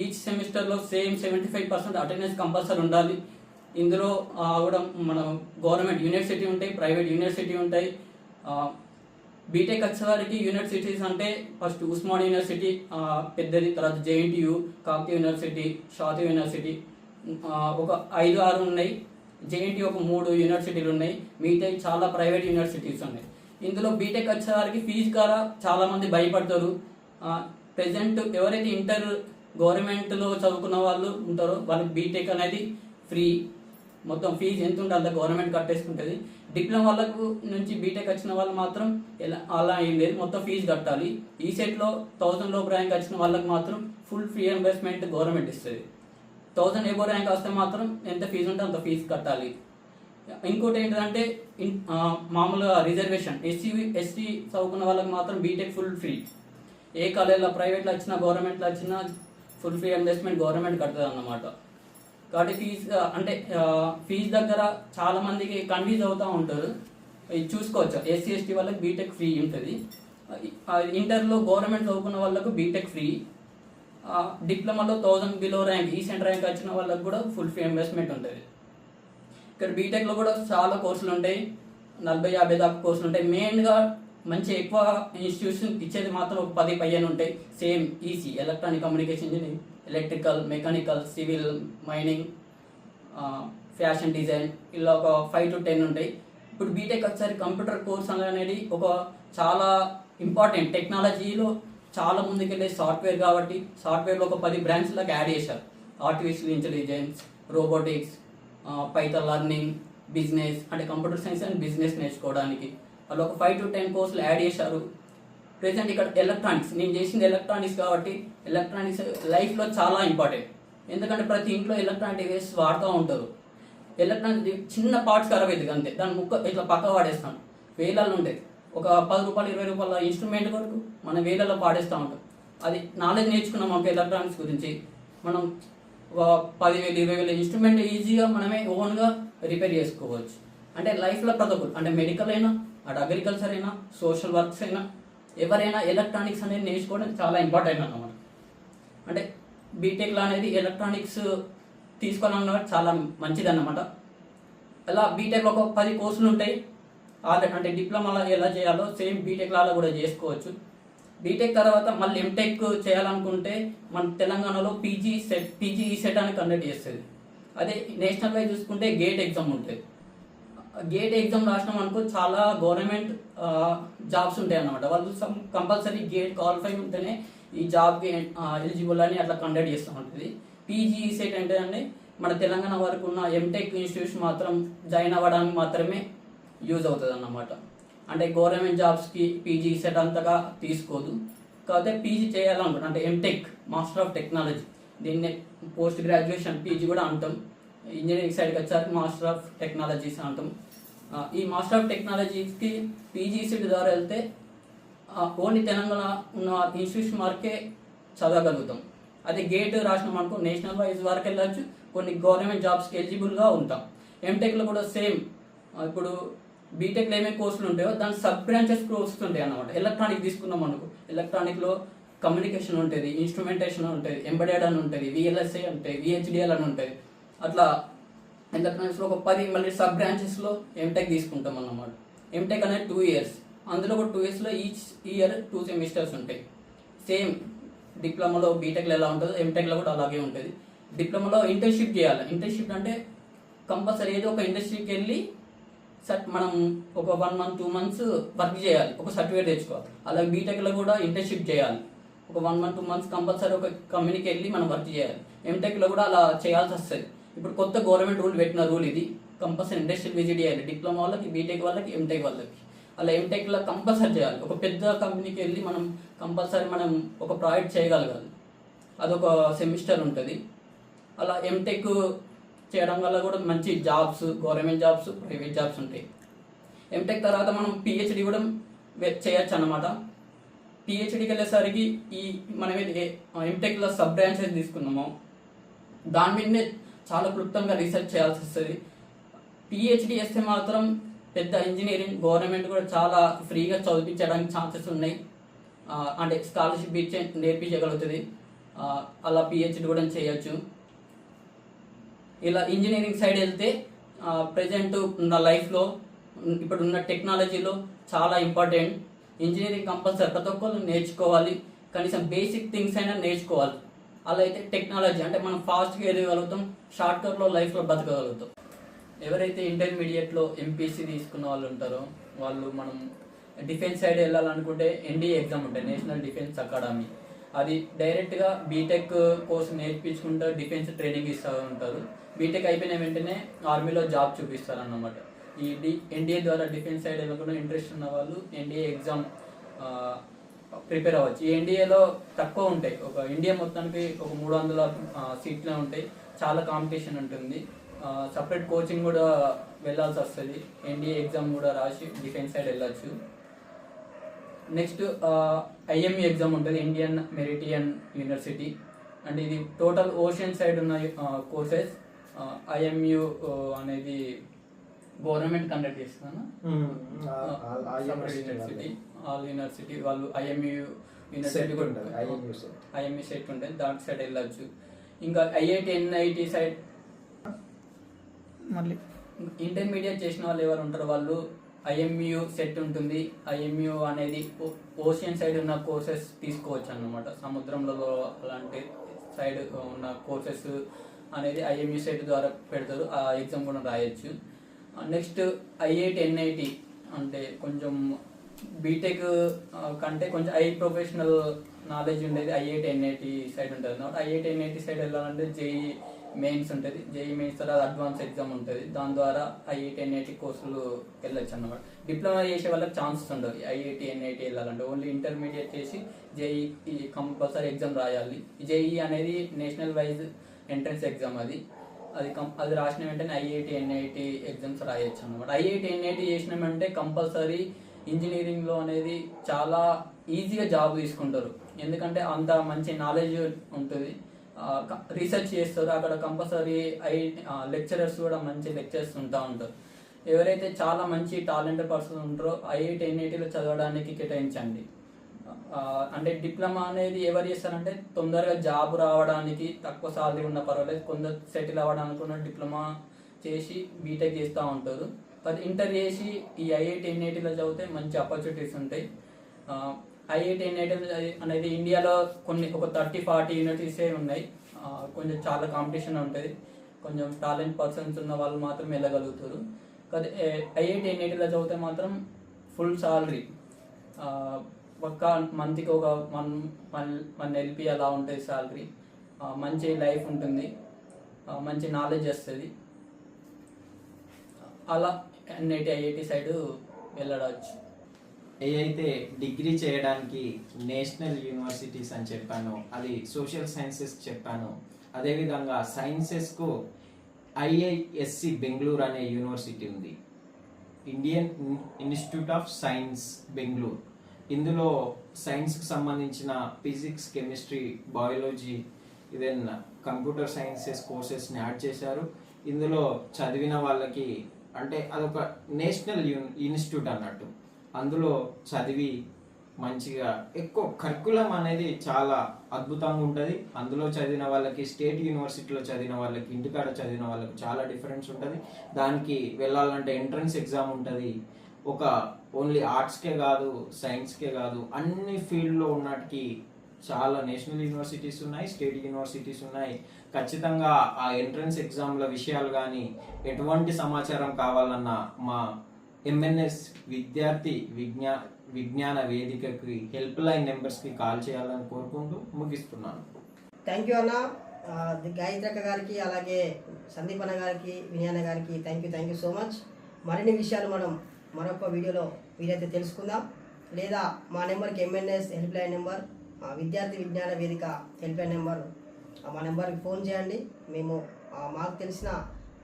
ఈచ్ సెమిస్టర్లో సేమ్ 75% అటెండెన్స్ కంపల్సరీ ఉండాలి. ఇందులో కూడా మనం గవర్నమెంట్ యూనివర్సిటీ ఉంటాయి, ప్రైవేట్ యూనివర్సిటీ ఉంటాయి. బీటెక్ వచ్చేవారికి యూనివర్సిటీస్ అంటే ఫస్ట్ ఉస్మానియా యూనివర్సిటీ పెద్దది, తర్వాత JNTU, Kakatiya university, Shati university, ఒక 5-6 ఉన్నాయి. జేఎన్టీయూ ఒక 3 యూనివర్సిటీలు ఉన్నాయి. మిగతా చాలా ప్రైవేట్ యూనివర్సిటీస్ ఉన్నాయి. ఇందులో బీటెక్ వచ్చేవారికి ఫీజు ద్వారా చాలామంది భయపడతారు. ప్రెసెంట్ ఎవరైతే ఇంటర్ గవర్నమెంట్లో చదువుకున్న వాళ్ళు ఉంటారో వాళ్ళకి బీటెక్ అనేది ఫ్రీ. మొత్తం ఫీజు ఎంత ఉంటే అంత గవర్నమెంట్ కట్టేసుకుంటుంది. డిప్లొమా వాళ్ళకు నుంచి బీటెక్ వచ్చిన వాళ్ళు మాత్రం అలా ఏం లేదు, మొత్తం ఫీజు కట్టాలి. ఈ సెట్లో 1000 లోపు ర్యాంక్ వచ్చిన వాళ్ళకి మాత్రం ఫుల్ ఫ్రీ రియంబర్స్మెంట్ గవర్నమెంట్ ఇస్తుంది. 1000 ఎబో ర్యాంక్ వస్తే మాత్రం ఎంత ఫీజు ఉంటే అంత ఫీజు కట్టాలి. ఇంకోటి ఏంటంటే మామూలుగా రిజర్వేషన్ ఎస్సీ చదువుకున్న వాళ్ళకి మాత్రం బీటెక్ ఫుల్ ఫ్రీ. ఏ కాలేజీలో ప్రైవేట్లో వచ్చినా గవర్నమెంట్లో వచ్చినా ఫుల్ ఫ్రీ ఇన్వెస్ట్మెంట్ గవర్నమెంట్ కడుతుంది అన్నమాట. కాబట్టి ఫీజు దగ్గర చాలా మందికి కన్ఫ్యూజ్ అవుతూ ఉంటారు. ఇది చూసుకోవచ్చు, ఎస్సీ ఎస్టీ వాళ్ళకి బీటెక్ ఫ్రీ ఉంటుంది. ఇంటర్లో గవర్నమెంట్ చదువుకున్న వాళ్ళకు బీటెక్ ఫ్రీ. డిప్లొమాలో 1000 బిలో ర్యాంక్, ఈసెంట్ ర్యాంక్ వచ్చిన వాళ్ళకి కూడా ఫుల్ ఫ్రీ ఇన్వెస్ట్మెంట్ ఉంటుంది. ఇక్కడ బీటెక్లో కూడా చాలా కోర్సులు ఉంటాయి, 40-50 దాకా కోర్సులు ఉంటాయి. మెయిన్గా మంచి ఎక్కువ ఇన్స్టిట్యూషన్ ఇచ్చేది మాత్రం ఒక 10 పైన ఉంటాయి. Same EC, electronic communication engineering, electrical, mechanical, civil, mining, fashion design, ఇలా ఒక 5 to 10 ఉంటాయి. ఇప్పుడు బీటెక్ వచ్చేసరికి కంప్యూటర్ కోర్స్ అనేది ఒక చాలా ఇంపార్టెంట్. టెక్నాలజీలో చాలా ముందుకెళ్ళే సాఫ్ట్వేర్ కాబట్టి సాఫ్ట్వేర్లో ఒక 10 బ్రాంచ్లకు యాడ్ చేశారు. Artificial intelligence, robotics, Python learning, business, అంటే కంప్యూటర్ సైన్స్ అండ్ బిజినెస్ నేర్చుకోవడానికి వాళ్ళు ఒక 5 to 10 కోర్సులు యాడ్ చేశారు. ప్రెసెంట్ ఇక్కడ ఎలక్ట్రానిక్స్, నేను చేసింది ఎలక్ట్రానిక్స్ కాబట్టి ఎలక్ట్రానిక్స్ లైఫ్లో చాలా ఇంపార్టెంట్. ఎందుకంటే ప్రతి ఇంట్లో ఎలక్ట్రానిక్ డివైస్ వాడుతూ ఉంటారు. ఎలక్ట్రానిక్ చిన్న పార్ట్స్ ఖరాబ్ అవుతుంది అంతే, దాని ముక్క ఇట్లా పక్క వాడేస్తాం. వేలల్లో ఉంటాయి, ఒక 10 రూపాయలు 20 రూపాయల ఇన్స్ట్రుమెంట్ వరకు మనం వేలల్లో పాడేస్తూ ఉంటాం. అది నాలెడ్జ్ నేర్చుకున్నాం మాకు ఎలక్ట్రానిక్స్ గురించి. మనం ఒక 10,000 20,000 ఇన్స్ట్రుమెంట్ ఈజీగా మనమే ఓన్గా రిపేర్ చేసుకోవచ్చు. అంటే లైఫ్లో ప్రతి ఒక్కరు, అంటే మెడికల్ అయినా, అటు అగ్రికల్చర్ అయినా, సోషల్ వర్క్స్ అయినా, ఎవరైనా ఎలక్ట్రానిక్స్ అనేది నేర్చుకోవడం చాలా ఇంపార్టెంట్ అన్నమాట. అంటే బీటెక్లో అనేది ఎలక్ట్రానిక్స్ తీసుకోవాలన్న చాలా మంచిది అన్నమాట. అలా బీటెక్లో ఒక 10 కోర్సులు ఉంటాయి. అంటే డిప్లొమాలో ఎలా చేయాలో సేమ్ బీటెక్ లాగా కూడా చేసుకోవచ్చు. బీటెక్ తర్వాత మళ్ళీ ఎంటెక్ చేయాలనుకుంటే మన తెలంగాణలో పీజీ సెట్ అని కండక్ట్ చేస్తుంది. అదే నేషనల్ వైజ్ చూసుకుంటే గేట్ ఎగ్జామ్ ఉంటుంది. గేట్ ఎగ్జామ్ రాసినాం అనుకో చాలా గవర్నమెంట్ జాబ్స్ ఉంటాయి అన్నమాట. వాళ్ళు కంపల్సరీ గేట్ క్వాలిఫై ఉంటేనే ఈ జాబ్కి ఎలిజిబుల్ అని అట్లా కండక్ట్ చేస్తూ ఉంటుంది. పీజీ సెట్ అంటే మన తెలంగాణ వరకు ఉన్న ఎంటెక్ ఇన్స్టిట్యూషన్ మాత్రం జాయిన్ అవ్వడానికి మాత్రమే యూజ్ అవుతుంది అన్నమాట. అంటే గవర్నమెంట్ జాబ్స్కి పీజీ సెట్ అంతగా తీసుకోదు. కాకపోతే పీజీ చేయాలనుకుంటా, అంటే ఎంటెక్, మాస్టర్ ఆఫ్ టెక్నాలజీ, దీన్ని పోస్ట్ గ్రాడ్యుయేషన్ పీజీ కూడా అంటాం. ఇంజనీరింగ్ సైడ్కి వచ్చాక మాస్టర్ ఆఫ్ టెక్నాలజీస్ అంటాం. ఈ మాస్టర్ ఆఫ్ టెక్నాలజీస్కి పీజీ సెట్ ద్వారా వెళ్తే ఓన్లీ తెలంగాణ ఉన్న ఇన్స్టిట్యూషన్ వరకే చదవగలుగుతాం. అదే గేట్ రాసినాం అనుకో నేషనల్ వైజ్ వరకు వెళ్ళచ్చు, కొన్ని గవర్నమెంట్ జాబ్స్కి ఎలిజిబుల్గా ఉంటాం. ఎంటెక్లో కూడా సేమ్. ఇప్పుడు బీటెక్లో ఏమేమి కోర్సులు ఉంటాయో దాని సబ్ బ్రాంచెస్ కోర్సులు ఉంటాయి అన్నమాట. ఎలక్ట్రానిక్ తీసుకున్నాం అనుకో, ఎలక్ట్రానిక్లో కమ్యూనికేషన్ ఉంటుంది, ఇన్స్ట్రుమెంటేషన్ ఉంటుంది, ఎంబెడెడ్ అని ఉంటుంది, విఎల్ఎస్ఐ ఉంటాయి, విహెచ్డిఎల్ అని ఉంటుంది. అట్లా ఎలక్ట్రానిక్స్లో ఒక 10 మళ్ళీ సబ్ బ్రాంచెస్లో ఎంటెక్ తీసుకుంటాం అన్నమాట. ఎంటెక్ అనేది 2 years. అందులో ఒక 2 yearsలో ఈచ్ ఇయర్ 2 semesters ఉంటాయి. సేమ్ డిప్లొమాలో బీటెక్లో ఎలా ఉంటుందో ఎంటెక్లో కూడా అలాగే ఉంటుంది. డిప్లొమాలో ఇంటర్న్షిప్ చేయాలి. ఇంటర్న్షిప్ అంటే కంపల్సరీ ఏదో ఒక ఇండస్ట్రీకి వెళ్ళి మనం ఒక 1 month 2 months వర్క్ చేయాలి, ఒక సర్టిఫికేట్ తెచ్చుకోవాలి. అలాగే బీటెక్లో కూడా ఇంటర్న్షిప్ చేయాలి, ఒక 1 month 2 months కంపల్సరీ ఒక కంపెనీకి వెళ్ళి మనం వర్క్ చేయాలి. ఎంటెక్లో కూడా అలా చేయాల్సి వస్తుంది. ఇప్పుడు కొత్త గవర్నమెంట్ రూల్ పెట్టిన రూల్ ఇది. కంపల్సరీ ఇండస్ట్రియల్ విజిట్ చేయాలి. డిప్లొమా వాళ్ళకి, బీటెక్ వాళ్ళకి, ఎంటెక్ వాళ్ళకి. అలా ఎంటెక్లో కంపల్సరీ చేయాలి. ఒక పెద్ద కంపెనీకి వెళ్ళి మనం కంపల్సరీ మనం ఒక ప్రాజెక్ట్ చేయగలగాలి. అదొక సెమిస్టర్ ఉంటుంది. అలా ఎంటెక్ చేయడం వల్ల కూడా మంచి jobs, government jobs, private jobs ఉంటాయి. ఎంటెక్ తర్వాత మనం పిహెచ్డి కూడా చేయొచ్చు అన్నమాట. పిహెచ్డికి వెళ్ళేసరికి ఈ మనం ఎంటెక్లో సబ్ బ్రాంచెస్ తీసుకున్నామో దాని మీదనే చాలా క్లుప్తంగా రీసెర్చ్ చేయాల్సి వస్తుంది. పిహెచ్డి చేస్తే మాత్రం పెద్ద ఇంజనీరింగ్ గవర్నమెంట్ కూడా చాలా ఫ్రీగా చదివించడానికి ఛాన్సెస్ ఉన్నాయి. అంటే స్కాలర్షిప్ ఇచ్చే నేర్పించగలుగుతుంది. అలా పిహెచ్డి కూడా చేయొచ్చు. ఇలా ఇంజనీరింగ్ సైడ్ వెళ్తే ప్రజెంట్ ఉన్న లైఫ్లో, ఇప్పుడున్న టెక్నాలజీలో చాలా ఇంపార్టెంట్. ఇంజనీరింగ్ కంపల్సరీ ప్రతి ఒక్కరు నేర్చుకోవాలి. కనీసం బేసిక్ థింగ్స్ అయినా నేర్చుకోవాలి. అలా అయితే టెక్నాలజీ అంటే మనం ఫాస్ట్గా ఎదగలుగుతాం, షార్ట్కట్లో లైఫ్లో బతకగలుగుతాం. ఎవరైతే ఇంటర్మీడియట్లో ఎంపీసీ తీసుకున్న వాళ్ళు ఉంటారో వాళ్ళు మనం డిఫెన్స్ సైడ్ వెళ్ళాలనుకుంటే ఎన్డీఏ ఎగ్జామ్ ఉంటాయి, నేషనల్ డిఫెన్స్ అకాడమీ. అది డైరెక్ట్గా బీటెక్ కోర్స్ నేర్పించుకుంటూ డిఫెన్స్ ట్రైనింగ్ ఇస్తూ ఉంటారు. బీటెక్ అయిపోయిన వెంటనే ఆర్మీలో జాబ్ చూపిస్తారు అన్నమాట. ఈ ఎన్డీఏ ద్వారా డిఫెన్స్ సైడ్ వెళ్ళకుండా ఇంట్రెస్ట్ ఉన్న వాళ్ళు ఎన్డీఏ ఎగ్జామ్ ప్రిపేర్ అవ్వచ్చు. ఈ ఎన్డీఏలో తక్కువ ఉంటాయి, ఒక ఇండియా మొత్తానికి ఒక 300 సీట్లే ఉంటాయి. చాలా కాంపిటీషన్ ఉంటుంది. సపరేట్ కోచింగ్ కూడా వెళ్ళాల్సి వస్తుంది. ఎన్డీఏ ఎగ్జామ్ కూడా రాసి డిఫెన్స్ సైడ్ వెళ్ళచ్చు. నెక్స్ట్ ఐఎంఈ ఎగ్జామ్ ఉంటుంది, ఇండియన్ మెరిటియన్ యూనివర్సిటీ. అంటే ఇది టోటల్ ఓషన్ సైడ్ ఉన్న కోర్సెస్. ఐఎంయు అనేది గవర్నమెంట్ కండక్ట్ చేస్తున్నాను. యూనివర్సిటీ, ఆల్ యూనివర్సిటీ వాళ్ళు ఐఎంయు యూనివర్సిటీ కూడా ఉంటుంది, ఐఎంఈ సెట్ ఉంటుంది, దాని సైడ్ వెళ్ళచ్చు. ఇంకా ఐఐటి ఎన్ఐటి సైడ్ మళ్ళీ ఇంటర్మీడియట్ చేసిన వాళ్ళు ఎవరు ఉంటారో వాళ్ళు ఐఎంయు సెట్ ఉంటుంది. ఐఎంయు అనేది ఓషియన్ సైడ్ ఉన్న కోర్సెస్ తీసుకోవచ్చు అన్నమాట. సముద్రంలో అలాంటి సైడ్ ఉన్న కోర్సెస్ అనేది ఐఎంయు సెట్ ద్వారా పెడతారు. ఆ ఎగ్జామ్ కూడా రాయొచ్చు. నెక్స్ట్ ఐఐటి ఎన్ఐటి అంటే కొంచెం బీటెక్ కంటే కొంచెం ప్రొఫెషనల్ నాలెడ్జ్ ఉండేది ఐఐటి ఎన్ఐటి సైడ్ ఉంటుంది అన్నమాట. ఐఐటి ఎన్ఐటి సైడ్ వెళ్ళాలంటే జేఈ మెయిన్స్ ఉంటుంది. జేఈ మెయిన్స్ తర్వాత అడ్వాన్స్ ఎగ్జామ్ ఉంటుంది. దాని ద్వారా ఐఐటి ఎన్ఐటి కోర్సులు వెళ్ళొచ్చు అన్నమాట. డిప్లొమా చేసే వాళ్ళకి ఛాన్సెస్ ఉండవు ఐఐటి ఎన్ఐటి వెళ్ళాలంటే. ఓన్లీ ఇంటర్మీడియట్ చేసి జేఈ కంపల్సరీ ఎగ్జామ్ రాయాలి. జేఈ అనేది నేషనల్ వైజ్ ఎంట్రన్స్ ఎగ్జామ్. అది రాసిన వెంటనే ఐఐటి ఎన్ఐటి ఎగ్జామ్స్ రాయొచ్చు అన్నమాట. ఐఐటి ఎన్ఐటి చేసినామంటే కంపల్సరీ ఇంజనీరింగ్లో అనేది చాలా ఈజీగా జాబ్ తీసుకుంటారు. ఎందుకంటే అంత మంచి నాలెడ్జ్ ఉంటుంది. రీసెర్చ్ చేస్తారు అక్కడ. కంపల్సరీ లెక్చరర్స్ కూడా మంచి లెక్చర్స్ ఉంటారు. ఎవరైతే చాలా మంచి టాలెంటెడ్ పర్సన్ ఉంటారో ఐఐటి ఎన్ఐటీలో చదవడానికి కేటాయించండి. అంటే డిప్లొమా అనేది ఎవరు చేస్తారంటే తొందరగా జాబ్ రావడానికి, తక్కువ సాలరీ ఉన్న పర్వాలేదు, కొందరు సెటిల్ అవ్వడానికి కూడా డిప్లొమా చేసి బీటెక్ చేస్తూ ఉంటారు. అది ఇంటర్ చేసి ఈ ఐఐటి ఎన్ఐటీలో చదివితే మంచి ఆపర్చునిటీస్ ఉంటాయి. ఐఐటి ఎన్ఐటీ అనేది ఇండియాలో ఒక 30-40 యూనివర్సిటీసే ఉన్నాయి. కొంచెం చాలా కాంపిటీషన్ ఉంటుంది. కొంచెం టాలెంట్ పర్సన్స్ ఉన్న వాళ్ళు మాత్రం వెళ్ళగలుగుతారు. కానీ ఐఐటి ఎన్ఐటీలో చదివితే మాత్రం ఫుల్ సాలరీ, ఒక్క మంత్కి ఒక 1 LP అలా ఉంటుంది సాలరీ. మంచి లైఫ్ ఉంటుంది, మంచి నాలెడ్జ్ వస్తుంది. అలా ఎన్ఐటి ఐఐటి సైడ్ వెళ్ళవచ్చు. ఏదైతే డిగ్రీ చేయడానికి నేషనల్ యూనివర్సిటీస్ అని చెప్పానో అది సోషల్ సైన్సెస్ చెప్పాను. అదేవిధంగా సైన్సెస్కు ఐఐఎస్సి బెంగళూరు అనే యూనివర్సిటీ ఉంది, Indian institute of science Bengaluru. ఇందులో సైన్స్కి సంబంధించిన physics, chemistry, biology, even computer sciences కోర్సెస్ని యాడ్ చేశారు. ఇందులో చదివిన వాళ్ళకి అంటే అదొక నేషనల్ ఇన్స్టిట్యూట్ అన్నట్టు. అందులో చదివి మంచిగా ఎక్కువ కరికులం అనేది చాలా అద్భుతంగా ఉంటుంది. అందులో చదివిన వాళ్ళకి, స్టేట్ యూనివర్సిటీలో చదివిన వాళ్ళకి, ఇంటికాడ చదివిన వాళ్ళకి చాలా డిఫరెన్స్ ఉంటుంది. దానికి వెళ్ళాలంటే ఎంట్రన్స్ ఎగ్జామ్ ఉంటుంది. ఒక ఓన్లీ ఆర్ట్స్కే కాదు, సైన్స్కే కాదు, అన్ని ఫీల్డ్లో ఉన్నటికి చాలా నేషనల్ యూనివర్సిటీస్ ఉన్నాయి, స్టేట్ యూనివర్సిటీస్ ఉన్నాయి. ఖచ్చితంగా ఆ ఎంట్రన్స్ ఎగ్జామ్ల విషయాలు కానీ ఎటువంటి సమాచారం కావాలన్నా మా ఎంఎన్ఎస్ విద్యార్థి విజ్ఞాన వేదికకి హెల్ప్ లైన్ నెంబర్స్కి కాల్ చేయాలని కోరుకుంటూ ముగిస్తున్నాను. థ్యాంక్ యూ అన్న. గాయత్రక్క గారికి, అలాగే సందీప్ అన్న గారికి, వినయన్న గారికి థ్యాంక్ యూ సో మచ్. మరిన్ని విషయాలు మనం మరొక వీడియోలో వీలైతే తెలుసుకుందాం. లేదా మా నెంబర్కి MNS హెల్ప్ లైన్ నెంబర్, విద్యార్థి విజ్ఞాన వేదిక హెల్ప్ లైన్ నెంబర్, మా నెంబర్కి ఫోన్ చేయండి. మేము మాకు తెలిసిన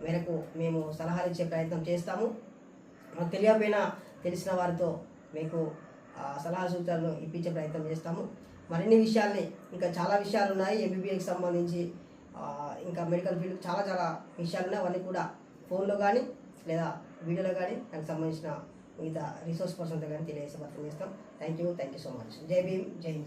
మేరకు మేము సలహాలు ఇచ్చే ప్రయత్నం చేస్తాము. మాకు తెలియకపోయినా తెలిసిన వారితో మీకు సలహా సూచనలు ఇప్పించే ప్రయత్నం చేస్తాము. మరిన్ని విషయాల్ని, ఇంకా చాలా విషయాలు ఉన్నాయి MBBSకి సంబంధించి, ఇంకా మెడికల్ ఫీల్డ్ చాలా విషయాలు ఉన్నాయి. అవన్నీ కూడా ఫోన్లో కానీ లేదా వీడియోలో కానీ దానికి సంబంధించిన మిగతా రిసోర్స్ పర్సన్తో కానీ తెలియజేసే ప్రయత్నం చేస్తాం. Thank you so much. జై భీమ్, జై హింద్.